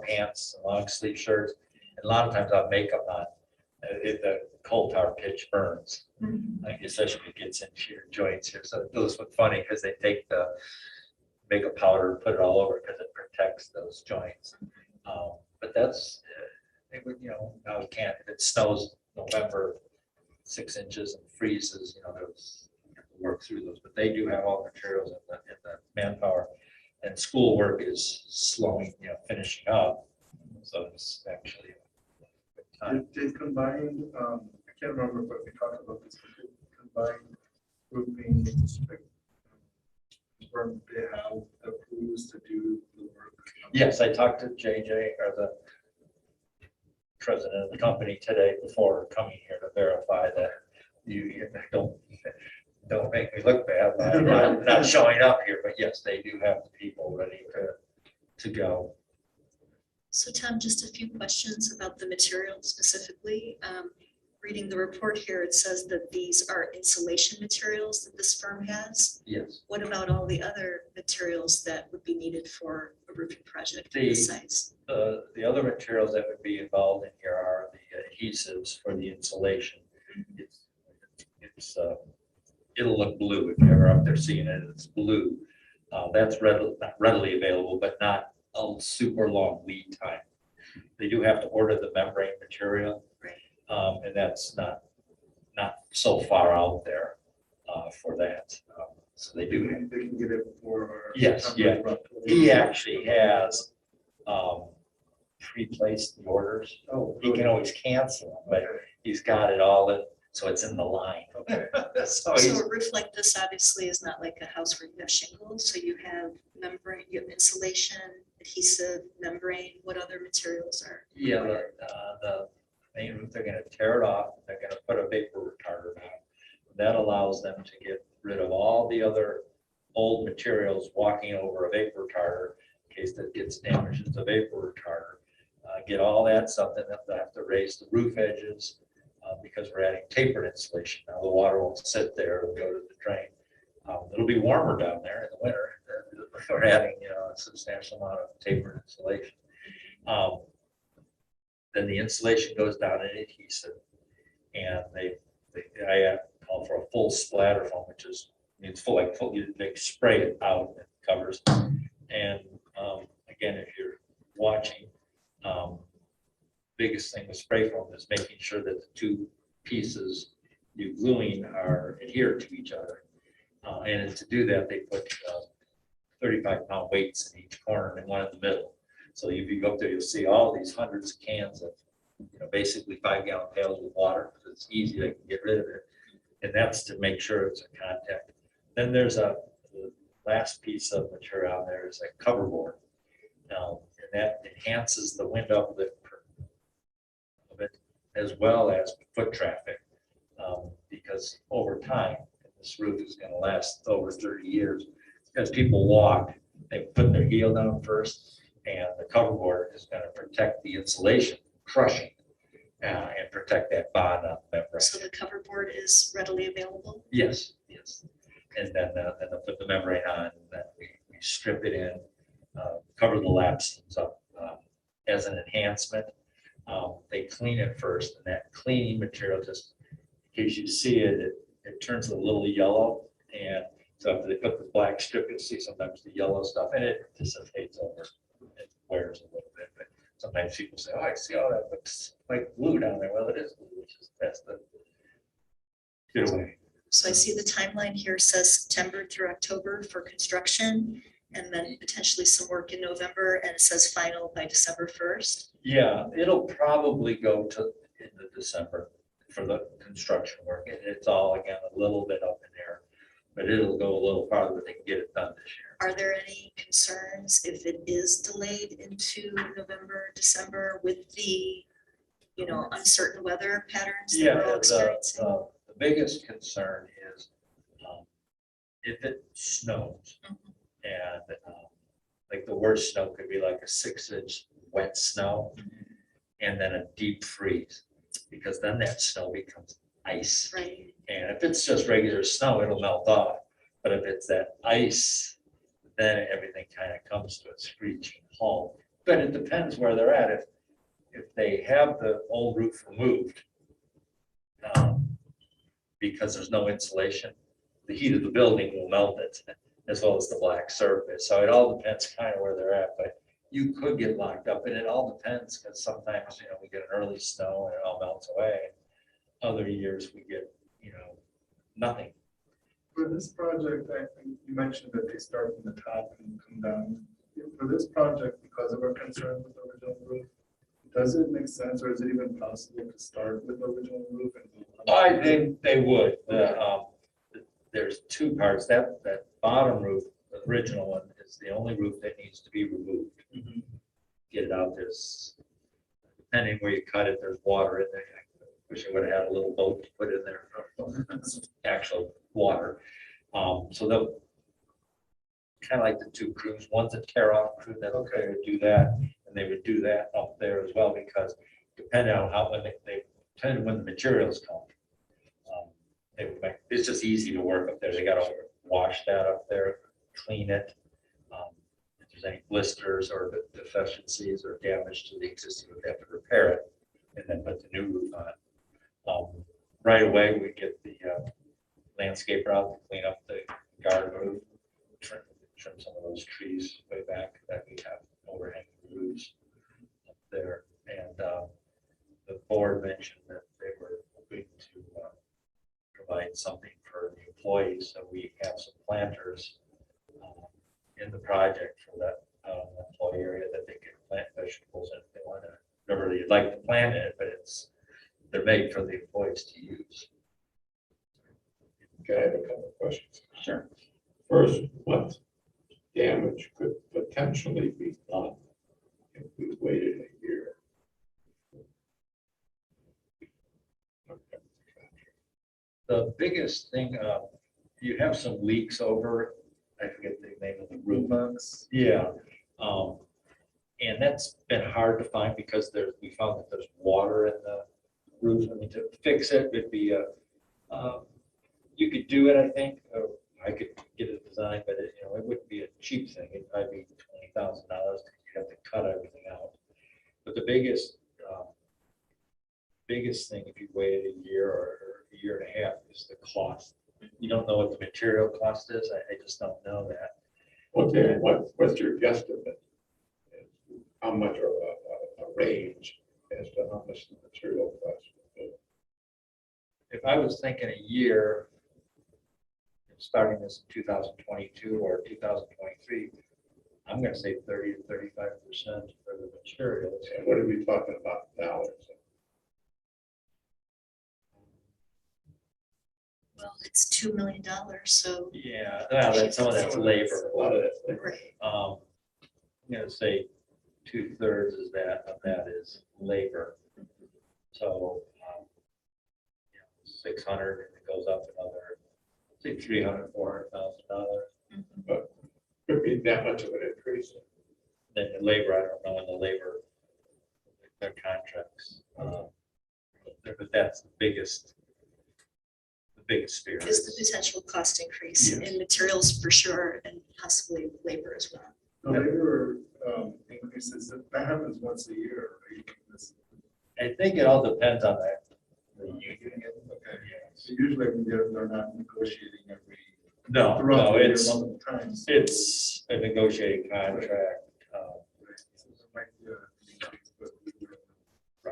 pants, long sleeve shirts, and a lot of times I'll have makeup on. The coal tar pitch burns, like especially if it gets into your joints here. So those look funny because they take the makeup powder and put it all over because it protects those joints. But that's, it would, now we can't, if it snows November 6 inches and freezes, there's work through those, but they do have all the materials in the manpower, and school work is slowing, finishing up. So it's actually a good time. Did combined, I can't remember if we talked about this, but did combined roofing firm, they have the crews to do the work? Yes, I talked to JJ, or the president of the company today before coming here to verify that you don't make me look bad by not showing up here, but yes, they do have the people ready to go. So Tom, just a few questions about the material specifically. Reading the report here, it says that these are insulation materials that this firm has. Yes. What about all the other materials that would be needed for a roofing project of this size? The other materials that would be involved in here are the adhesives for the insulation. It'll look blue if you're ever up there seeing it. It's blue. That's not readily available, but not a super long lead time. They do have to order the membrane material, and that's not so far out there for that. So they do. They can get it before. Yes, yeah. He actually has pre-placed the orders. Oh, He can always cancel them, but he's got it all in, so it's in the line. Okay. So So he's, a roof like this obviously is not like a house where you have shingles, so you have membrane, you have insulation, adhesive, membrane. What other materials are? yeah, the main roof, they're gonna tear it off, they're gonna put a vapor retarder on. That allows them to get rid of all the other old materials walking over a vapor retarder in case that gets damaged as a vapor retarder. Get all that stuff, then they'll have to raise the roof edges because we're adding tapered insulation. Now the water won't sit there, it'll go to the drain. It'll be warmer down there in the winter. We're adding, a substantial amount of tapered insulation. Then the insulation goes down in adhesive, and I call for a full splatter foam, which means full, they spray it out and covers. And again, if you're watching, biggest thing with spray foam is making sure that the two pieces you're gluing are adhered to each other. And to do that, they put 35-pound weights in each corner and one in the middle. So if you go up there, you'll see all these hundreds of cans of, basically 5-gallon pails with water. It's easy to get rid of it. And that's to make sure it's a contact. Then there's the last piece of material on there is a cover board. Now, and that enhances the wind uplift of it as well as foot traffic. Because over time, this roof is going to last over 30 years. As people walk, they put their heel down first, and the cover board is going to protect the insulation, crushing, and protect that bond on the membrane. So the cover board is readily available? Yes, yes. And then they'll put the membrane on, and then we strip it in, cover the lap seams up as an enhancement. They clean it first, and that cleaning material, just in case you see it, it turns a little yellow. And so after they put the black strip, you'll see sometimes the yellow stuff, and it dissipates over. It wears a little bit. But sometimes people say, oh, I see all that looks like blue down there. Well, it is blue, that's the. Get away. So I see the timeline here says September through October for construction, and then potentially some work in November, and it says final by December 1st. Yeah, it'll probably go to into December for the construction work. And it's all, again, a little bit up in there. But it'll go a little farther, but they can get it done this year. Are there any concerns if it is delayed into November, December with the, uncertain weather patterns that Yeah, we're all experiencing? the biggest concern is if it snows Mhm. and like the worst snow could be like a 6-inch wet snow and then a deep freeze, because then that snow becomes ice. Right, And if it's just regular snow, it'll melt off. But if it's that ice, then everything kind of comes to a screeching halt. But it depends where they're at. If they have the old roof removed, because there's no insulation, the heat of the building will melt it, as well as the black surface. So it all depends kind of where they're at, but you could get locked up, and it all depends, because sometimes, we get an early snow and it all melts away. Other years we get, nothing. For this project, I think you mentioned that they start from the top and come down. For this project, because of our concern with the original roof, does it make sense, or is it even possible to start with the original roof? I think they would. There's two parts. That bottom roof, the original one, is the only roof that needs to be removed. Mhm. Get it out. Depending where you cut it, there's water in there. I wish I would have had a little boat to put in there. Actual water. So they'll kind of like the two crews. One's a tear off crew that will do that, and they would do that up there as well, because depending on depending when the materials come. It's just easy to work up there. They gotta wash that up there, clean it. If there's any blisters or deficiencies or damage to the existing roof, they have to repair it and then put the new roof on. Right away, we get the landscaper out to clean up the garden roof, trim some of those trees way back that we have overhanging roofs up there. And the board mentioned that they were hoping to provide something for the employees, so we have some planters in the project for that employee area that they can plant vegetables in if they want to. Whatever you'd like to plant it, but they're made for the employees to use. Okay, I have a couple of questions. Sure. First, what damage could potentially be done if we waited a year? The biggest thing, you have some leaks over, I forget the name of the roof. Bugs. Yeah. And that's been hard to find because we found that there's water in the roof. I mean, to fix it would be you could do it, I think. I could get it designed, but it wouldn't be a cheap thing. It'd probably be $20,000. You'd have to cut everything out. But the biggest thing, if you waited a year or a year and a half, is the cost. You don't know what the material cost is. I just don't know that. Okay, what's your guesstimate? How much or a range as to how much the material costs? If I was thinking a year, starting this in 2022 or 2023, I'm going to say 30 to 35% for the materials. And what are we talking about dollars? well, it's $2 million, so. Yeah, well, some of that's labor. A lot of that. Right. I'm going to say 2/3 of that is labor. So 600, and it goes up another, say $300,000, $400,000. Could be that much of an increase. Then the labor, I don't know when the labor, their contracts. But that's the biggest fear. Is the potential cost increase Yes. in materials for sure, and possibly labor as well. The labor increases, that happens once a year, right? I think it all depends on the union. Okay. So usually they're not negotiating every. No, throughout the year it's multiple times. a negotiating contract. So there might be a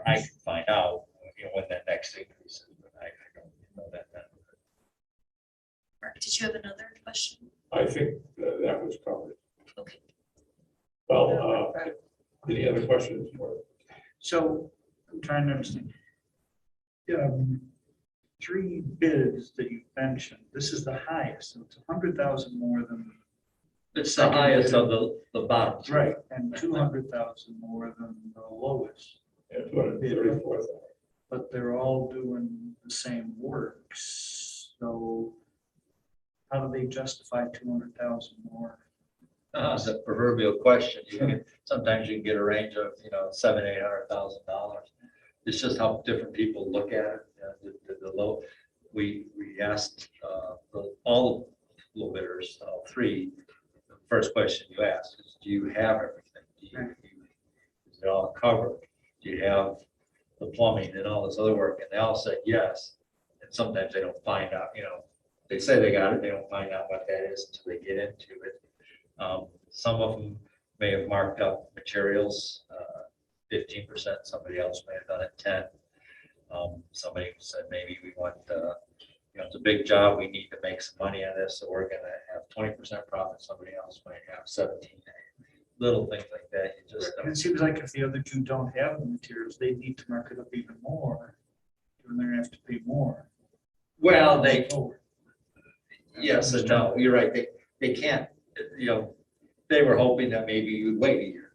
I can find out, when that next increase is, but I don't know that. Mark, did you have another question? I think that was covered. Okay. Well, any other questions for? So I'm trying to understand. 3 bids that you mentioned, this is the highest, so it's 100,000 more than. It's the highest of the bottom. three. Right, and 200,000 more than the lowest, 234,000. but they're all doing the same work. So how do they justify 200,000 more? It's a proverbial question. Sometimes you can get a range of, $700,000-800,000. It's just how different people look at it. The low, we asked all the low bidders, all 3. The first question you ask is, do you have everything? Is it all covered? Do you have the plumbing and all this other work? And they all said yes. And sometimes they don't find out, they say they got it, they don't find out what that is until they get into it. Some of them may have marked up materials 15%, somebody else may have done it 10. Somebody said maybe we want, it's a big job, we need to make some money on this, so we're gonna have 20% profit, somebody else might have 17. Little things like that, you just And don't. it seems like if the other 2 don't have the materials, they need to mark it up even more. And they're gonna have to pay more. Well, Oh, yes and no, you're right, they can't, they were hoping that maybe you'd wait a year.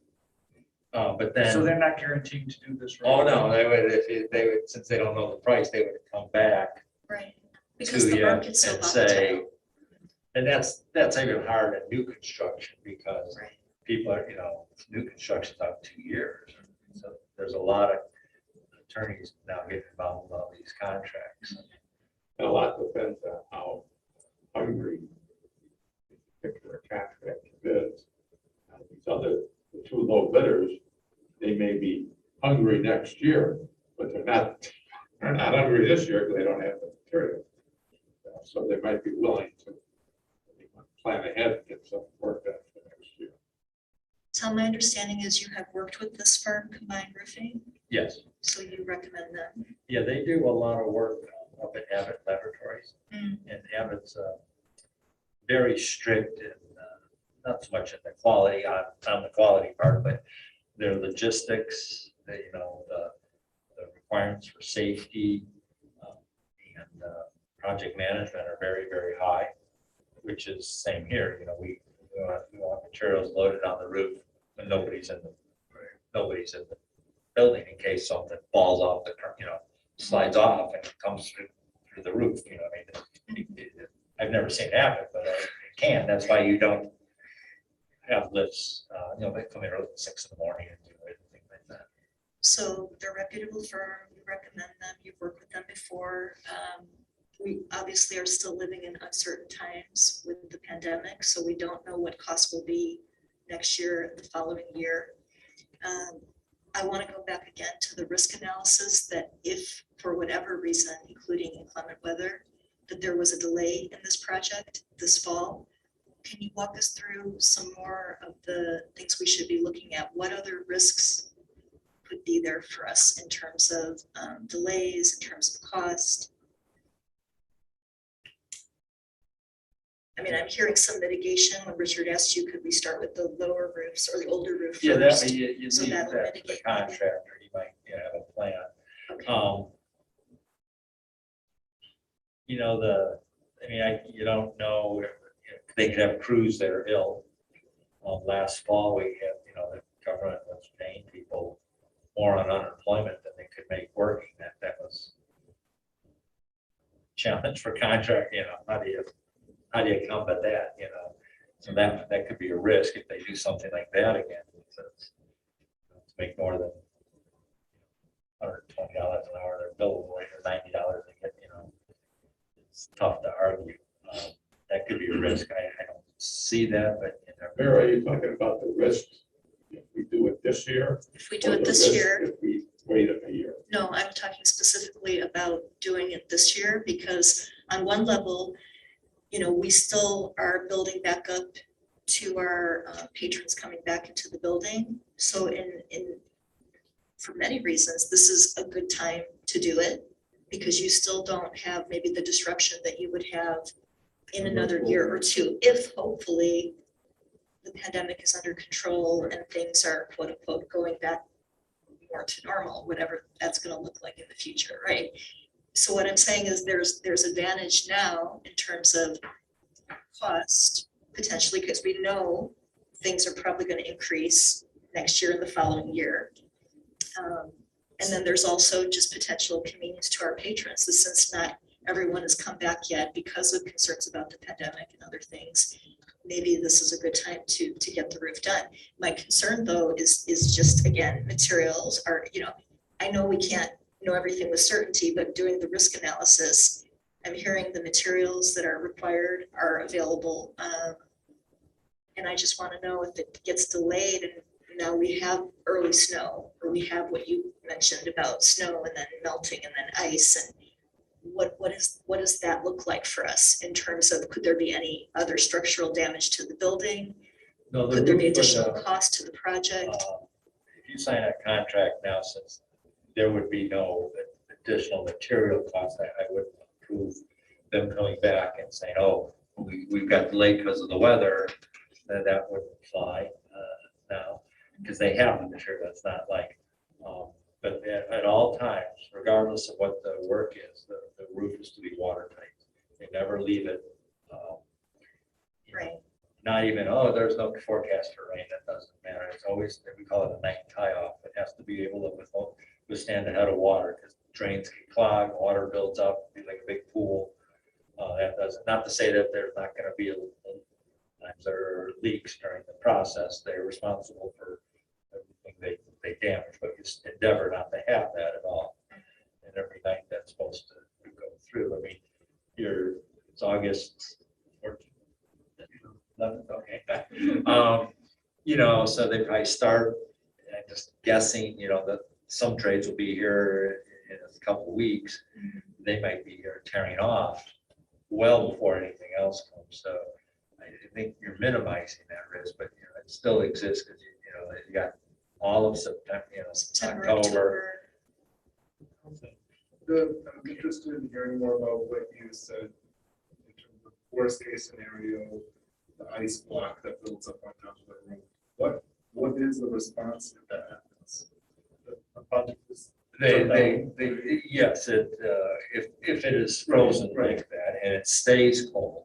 But then. So they're not guaranteed to do this. Oh, right no, away. they would, since they don't know the price, they would come back Right, because to the you market's so and say, volatile. and that's even hard in new construction because Right. people are, new construction's out 2 years. So there's a lot of attorneys now getting involved in all these contracts. And a lot depends on how hungry the particular contract is. These other, the 2 low bidders, they may be hungry next year, but they're not hungry this year because they don't have the material. So they might be willing to plan ahead and get some work done for next year. So my understanding is you have worked with this firm, Combined Roofing, Yes, so you recommend them. yeah, they do a lot of work up at Abbott Laboratories. Mm. And Abbott's very strict and not so much in the quality on the quality part, but their logistics, the requirements for safety and project management are very, very high, which is same here. We want materials loaded on the roof and nobody's in the building in case something falls off slides off and it comes through the roof. I've never seen it happen, but it can. That's why you don't have lifts. They come in at 6 in the morning and do it and things like that. So they're a reputable firm, you recommend them, you've worked with them before. We obviously are still living in uncertain times with the pandemic, so we don't know what costs will be next year, the following year. I want to go back again to the risk analysis that if for whatever reason, including inclement weather, that there was a delay in this project this fall, can you walk us through some more of the things we should be looking at? What other risks could be there for us in terms of delays, in terms of cost? I mean, I'm hearing some mitigation. When Richard asked you, could we start with the lower roofs or the older roof Yeah, that first? you So need that'll that for the mitigate. contractor. You might have a plan. Okay. You don't know if they could have crews that are ill. Last fall, we had, the government was paying people more on unemployment than they could make working. That was a challenge for contract, how do you combat that, So that could be a risk if they do something like that again. To make more than $120 an hour, their bill will or $90 they get, it's tough to argue. That could be a risk. I don't see that, but Mayor, are you talking about the risks if we do it this year? If we do or it the this risk year, If we wait a year. no, I'm talking specifically about doing it this year because on one level, we still are building back up to our patrons coming back into the building. So in for many reasons, this is a good time to do it because you still don't have maybe the disruption that you would have in another year or two, if hopefully the pandemic is under control and things are quote unquote going back more to normal, whatever that's gonna look like in the future, right? So what I'm saying is there's advantage now in terms of cost potentially, because we know things are probably gonna increase next year and the following year. And then there's also just potential convenience to our patrons, since not everyone has come back yet because of concerns about the pandemic and other things. Maybe this is a good time to get the roof done. My concern though is just, again, materials are, I know we can't know everything with certainty, but doing the risk analysis, I'm hearing the materials that are required are available. And I just want to know if it gets delayed and now we have early snow, or we have what you mentioned about snow and then melting and then ice, and what does that look like for us in terms of, could there be any other structural damage to the building? No, the Could there be roof would, additional cost to the project? If you sign a contract now, since there would be no additional material cost, I would approve them coming back and saying, oh, we've got delayed because of the weather, then that wouldn't fly now, because they have the material. It's not like, but at all times, regardless of what the work is, the roof is to be watertight. They never leave it. Right. Not even, oh, there's no forecast for rain, that doesn't matter. It's always, we call it a night tie-off. It has to be able to withstand the head of water, because drains get clogged, water builds up, be like a big pool. That doesn't, not to say that there's not gonna be times there are leaks during the process. They're responsible for everything they damage, but you endeavor not to have that at all. And every night that's supposed to go through. I mean, it's August 14th. 11th, okay. So they probably start, I'm just guessing, that some trades will be here in a couple of weeks. They might be here tearing off well before anything else comes. So I think you're minimizing that risk, but it still exists because you got all of September, September, October. I'm interested in hearing more about what you said in terms of worst case scenario, the ice block that builds up on top of the roof. What is the response if that happens? The project is Yes, if it is frozen like that and it stays cold,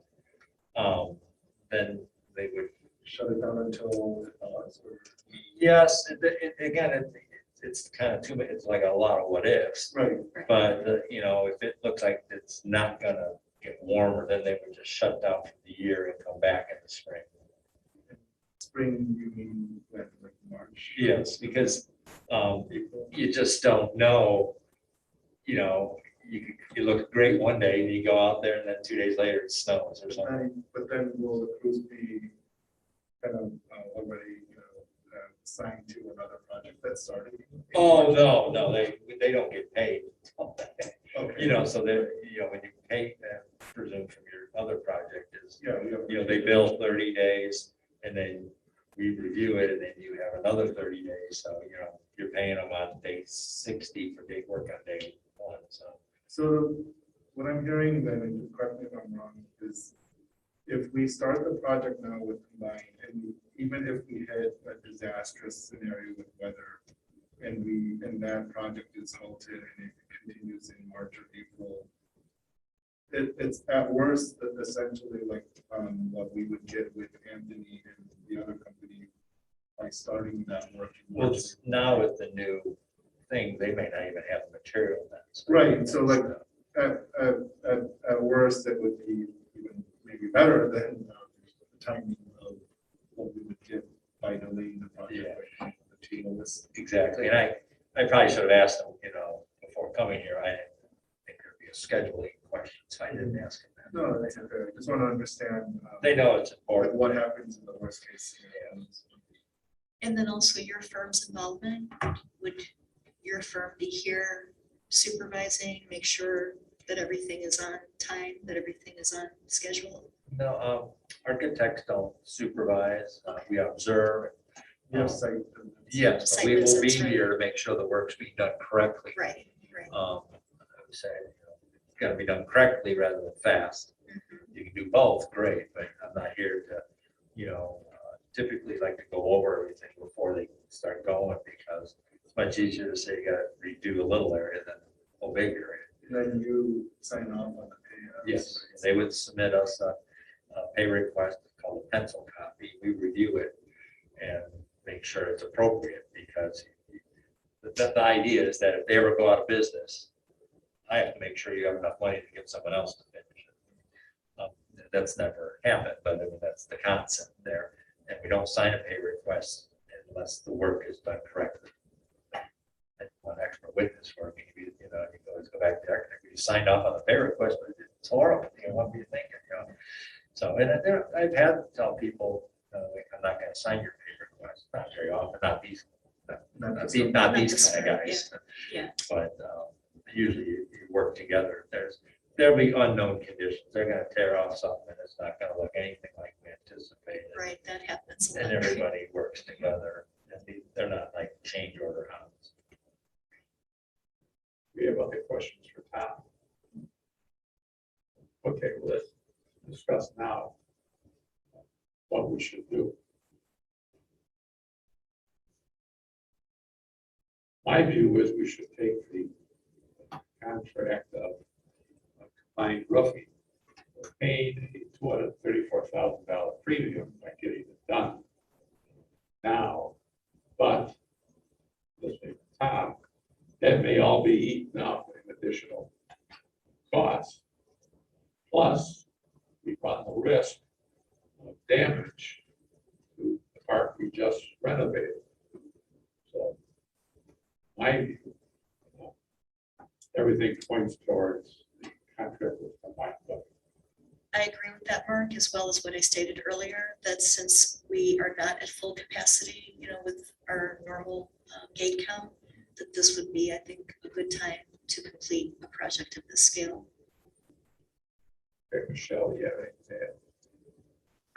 then they would shut it down until it thaws, or? Yes, it's kind of it's like a lot of what ifs, Right. but if it looks like it's not gonna get warmer, then they would just shut down for the year and come back in the spring. Spring, you mean when, like March? Yes, because you just don't know, you look great one day and you go out there and then 2 days later it snows or something. But then will the crews be kind of already, assigned to another project that's starting? Oh, no, they don't get paid. Okay. So they're, when you pay them, presume from your other project is, Yeah. they bill 30 days and then we review it and then you have another 30 days. So, you're paying them on day 60 for day work on day 1. So what I'm hearing then, and correct me if I'm wrong, is if we start the project now with combined, and even if we hit a disastrous scenario with weather, and that project is halted and it continues in March or April, it's at worst essentially like what we would get with Anthony and the other company by starting that work. Well, now with the new thing, they may not even have the material then. Right, so like at worst, it would be even maybe better than the timing of what we would get by delaying the project. By the team list. Exactly, and I probably should have asked them, before coming here. I didn't think there'd be a scheduling question, so I didn't ask them that. No, that's okay. I just want to understand. They know it's important. What happens in the worst case scenario. And then also your firm's involvement, would your firm be here supervising, make sure that everything is on time, that everything is on schedule? No, architects don't supervise, we observe. We have site Yes, Site we will be visits, right? here to make sure the work's being done correctly. Right, right. I would say, it's gotta be done correctly rather than fast. Mhm. You can do both, great, but I'm not here to, typically like to go over everything before they start going, because it's much easier to say you gotta redo a little area than a whole big area. Then you sign off on the pay. Yes, they would submit us a pay request called a pencil copy. We review it and make sure it's appropriate, because the idea is that if they ever go out of business, I have to make sure you have enough money to get someone else to finish it. That's never happened, but I mean, that's the concept there. And we don't sign a pay request unless the work is done correctly. And one extra witness for me, you can always go back to the architect. You signed off on the pay request, but it's horrible. What were you thinking? So, and I've had to tell people, like, I'm not going to sign your pay request. Not very often, not these this kind of one, guys. yeah. But usually you work together. There'll be unknown conditions. They're going to tear off something that's not going to look anything like we anticipated. Right, that happens. a And lot. everybody works together. And they're not like change order houses. We have other questions for Tom. Okay, well, let's discuss now what we should do. My view is we should take the contract of combined roofing, paying a $234,000 premium by getting it done now, but listening to Tom, that may all be eaten up in additional costs. Plus, we run the risk of damage to the park we just renovated. So, my view, everything points towards the contract with combined roofing. I agree with that, Mark, as well as what I stated earlier, that since we are not at full capacity, with our normal gate count, that this would be, I think, a good time to complete a project of this scale. Okay, Michelle, you have anything to add?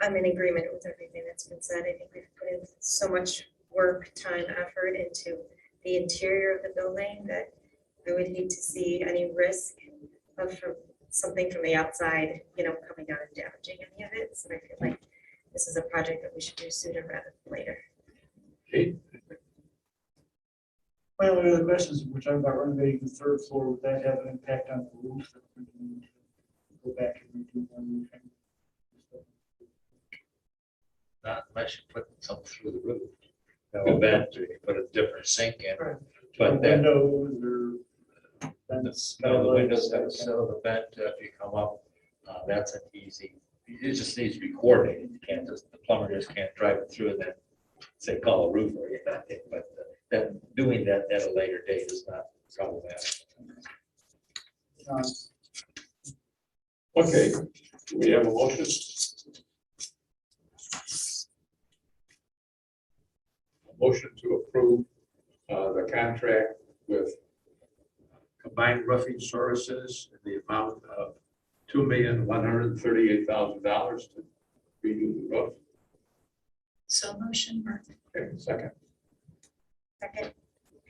I'm in agreement with everything that's been said. I think we've put in so much work, time, effort into the interior of the building that I would hate to see any risk of something from the outside, coming out and damaging any of it. So I feel like this is a project that we should do sooner rather than later. Kate? My only other question is, we're talking about renovating the third floor, would that have an impact on the roof? If we can go back and redo more roofing? Not unless you put something through the roof. No vent, or you put a different sink in. But then, Windows or vents? no, the windows have a sill, the vent, if you come up, that's an easy, it just needs to be coordinated. You can't the plumber just can't drive it through and then say, call a roofer, but then doing that at a later date is not problematic. Okay, do we have a motion? A motion to approve the contract with Combined Roofing Services in the amount of $2,138,000 to redo the roof. So motion, Mark. Okay, second. Second,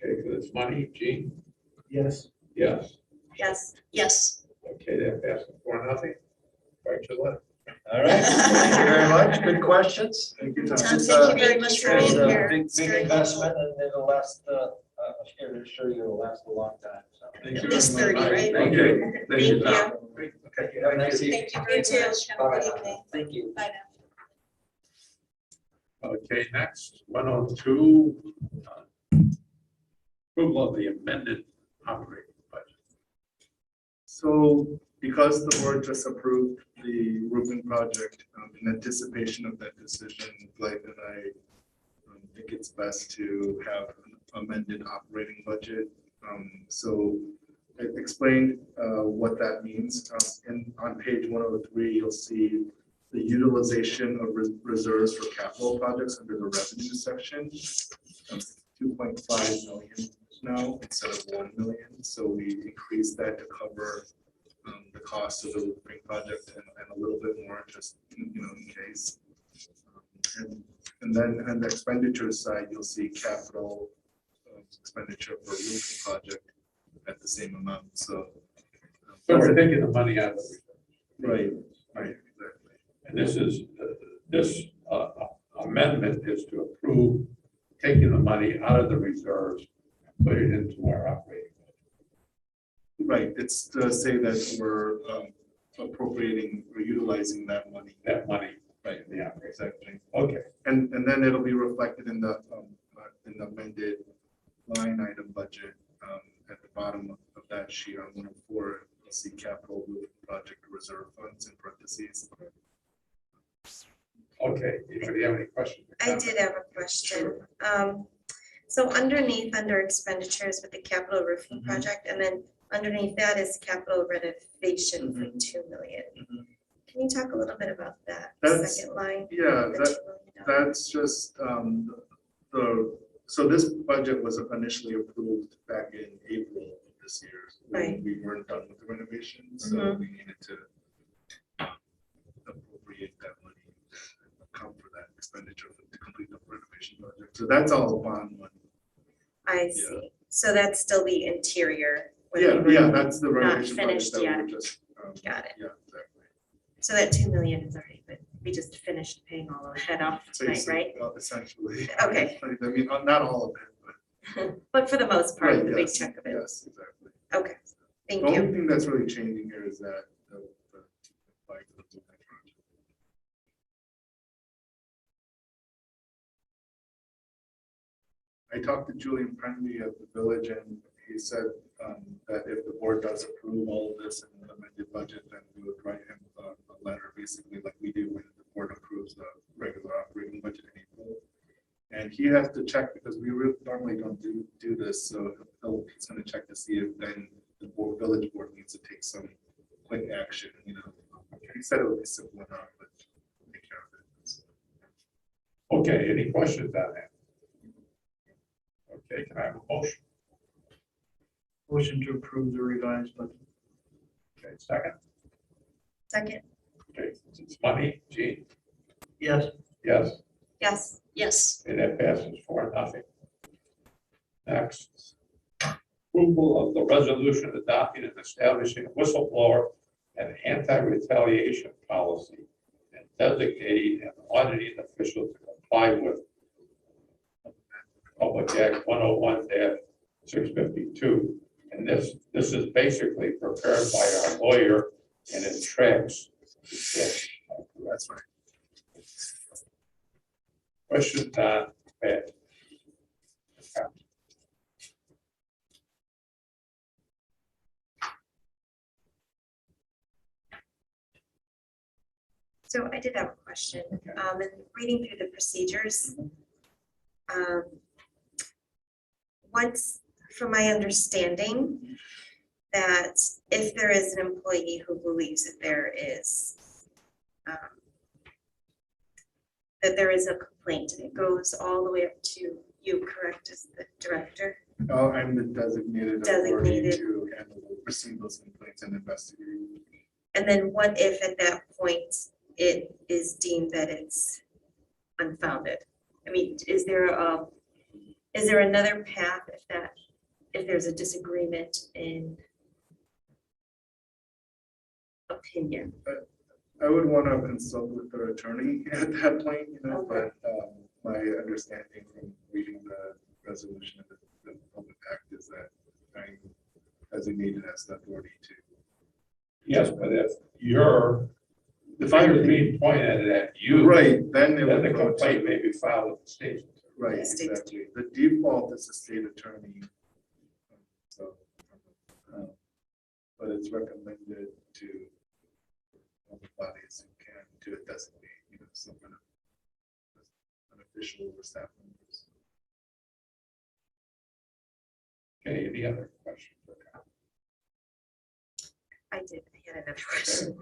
Okay, for this money, Gene? Yes. Yes. yes. Yes. Okay, that passes 4-0. Right, Gillette? All right, thank you very much. Good questions. Thank you, Tom. Tom, It's, thank you very much for It's being a here. big, It's big very investment, and it'll last, I'm sure it'll last a long time, so. Thank At you least very 30, much. right? Thank you. Thank you. Tom. Okay, Have a nice evening. Thank you very You too. much. Have a good evening. Thank you. Bye now. Okay, next, 102. Approval of the amended operating budget. So because the board just approved the roofing project, in anticipation of that decision, Blythe and I think it's best to have an amended operating budget. So I explained what that means. And on page 103, you'll see the utilization of reserves for capital projects under the revenue section. 2.5 million now instead of 1 million. So we increased that to cover the cost of the roofing project and a little bit more just, in case. And And then on the expenditure side, you'll see capital expenditure for roofing project at the same amount, so. So we're taking the money out of it. Right, exactly. And this amendment is to approve taking the money out of the reserves and put it into our operating. Right, it's to say that we're appropriating or utilizing that money. That money. Right. Yeah, Exactly. okay. And then it'll be reflected in the amended line item budget at the bottom of that sheet on 104. You'll see capital roof project reserve funds in parentheses. Okay, anybody have any questions? or I comments? did have a question. So underneath, under expenditures with the capital roofing Mhm. project, and then underneath that is capital renovation for Mhm. 2 million. Mhm. Can you talk a little bit about that That's- second line? Yeah, the that, $2 million? that's just so this budget was initially approved back in April of this year. when Right. We weren't done with the renovation, so Mhm. we needed to appropriate that money, and account for that expenditure to complete the renovation project. So that's all bond money. I see. So that's still the interior. when we Yeah, were- yeah, that's the renovation finished project that yet. we're just. Got it. Yeah, exactly. So that 2 million is already, but we just finished paying all of that off So tonight, right? well, essentially. Okay. I mean, not all of it, but. But for the most part, Right, the big yes, chunk of it. Yes, exactly. Okay, thank The you. only thing that's really changing here is that like, the project. I talked to Julian Prenby at the village, and he said that if the board does approve all of this in the amended budget, then we would write him a letter, basically like we do when the board approves the regular operating budget in April. And he has to check, because we normally don't do this, so he's gonna check to see if then the village board needs to take some quick action, you know. He said it would be simple enough, but take care of it. So. Okay, any questions on that? Okay, can I have a motion? Motion to approve the revised budget. Okay, second. Second, Okay, it's money, Gene, Yes. yes, yes. Yes, and that passes 4-0. Next. Approval of the resolution adopting and establishing a whistleblower and anti-retaliation policy and designating an auditing official to comply with Public Act 101-652. And this is basically prepared by our lawyer, and it tracks. That's right. Questions on that? So I did have a question. In reading through the procedures, once, from my understanding, that if there is an employee who believes that there is a complaint, it goes all the way up to you, correct, as the director? Oh, I'm the designated authority Designated. to handle, receive those complaints and investigate. And then what if at that point it is deemed that it's unfounded? I mean, is there another path if there's a disagreement in opinion? I would want to consult with the attorney at that point, you know, Okay. but my understanding from reading the resolution of the public act is that I'm designated as the authority to. Yes, but if I you're being pointed at you. Right, then it Then the would go complaint to, may be filed with the state. right, The state exactly. The default is the state attorney. So, but it's recommended to other bodies who can to designate, you know, some kind of an official or staff members. Okay, any other questions? or comments? I had another question.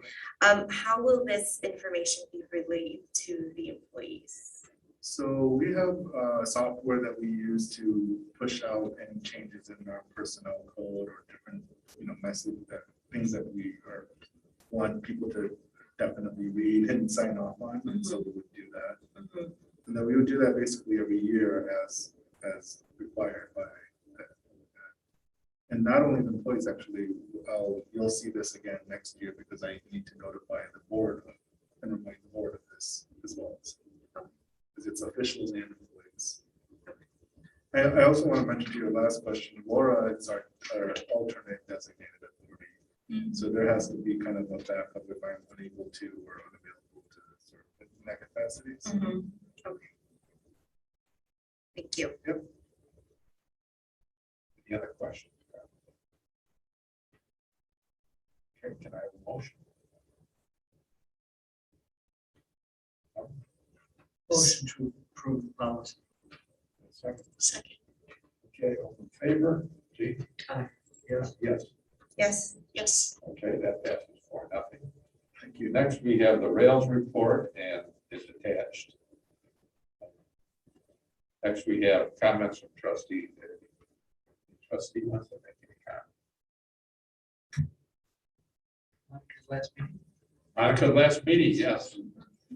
How will this information be relayed to the employees? So we have software that we use to push out any changes in our personnel code or different, you know, message that things that we want people to definitely read and sign off on, and so we would do that. And then we would do that basically every year as required by. And not only the employees, actually, you'll see this again next year because I need to notify the board and remind the board of this as well. Because it's officials and employees. I also want to mention to your last question, Laura is our alternate designated authority. So there has to be kind of a backup if I'm unable to or unavailable to serve in that capacity. So Okay. Thank you. Any other questions? Okay, can I have a motion? Motion to approve the policy. Second. Second. Okay, all in favor? G? Aye. Yes. Yes. Yes. Yes. Okay, that passes 4-0. Thank you. Next, we have the rails report and it's attached. Next, we have comments from trustees. Trustee wants to make any comment. Monica's last meeting. Monica, last meeting, yes.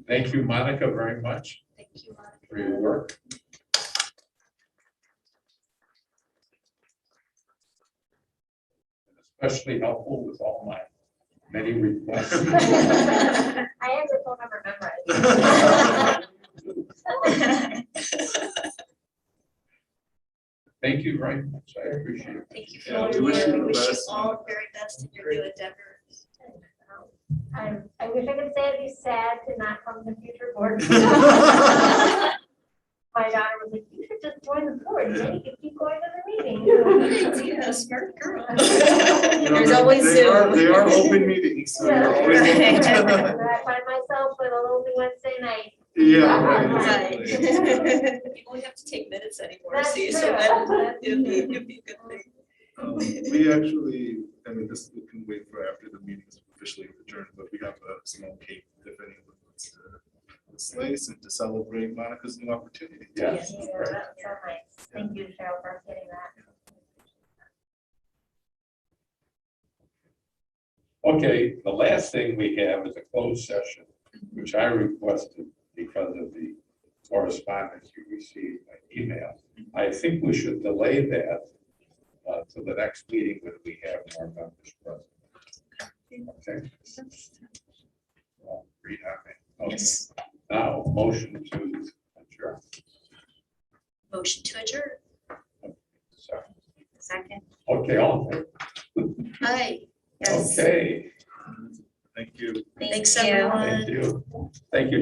Thank you, Monica, very much Thank you, for your Monica. work. Especially helpful with all my many requests. I have your phone number memorized. Thank you very much. I appreciate it. Thank you for Yeah, all we your wish work. you We the wish you best. all the very best in your new endeavors. I wish I could say I'd be sad to not come to future board. My daughter was like, you should just join the board, then you can keep going to the meeting. Yeah, smart girl. There's always Zoom. They are open meetings. So you're always welcome to- I find myself with a lonely Wednesday night. Yeah. Right. exactly. You won't have to take minutes anymore, That's see, true. so that, it'd be a good thing. We actually, I mean, this we can wait for after the meeting is officially adjourned, but we have a small cake if anyone wants to slice and to celebrate Monica's new opportunity. Yes. Yeah, that's so nice. Thank you, Cheryl, for getting that. Okay, the last thing we have is a closed session, which I requested because of the correspondence you received by email. I think we should delay that to the next meeting when we have more members present. Okay. Well, read on it. Okay. Yes. Now, motion to adjourn. Motion to adjourn. So, Second. okay, all in favor? Hi, Yes. Okay, Thank you. thanks you. everyone. thank you. Thank you,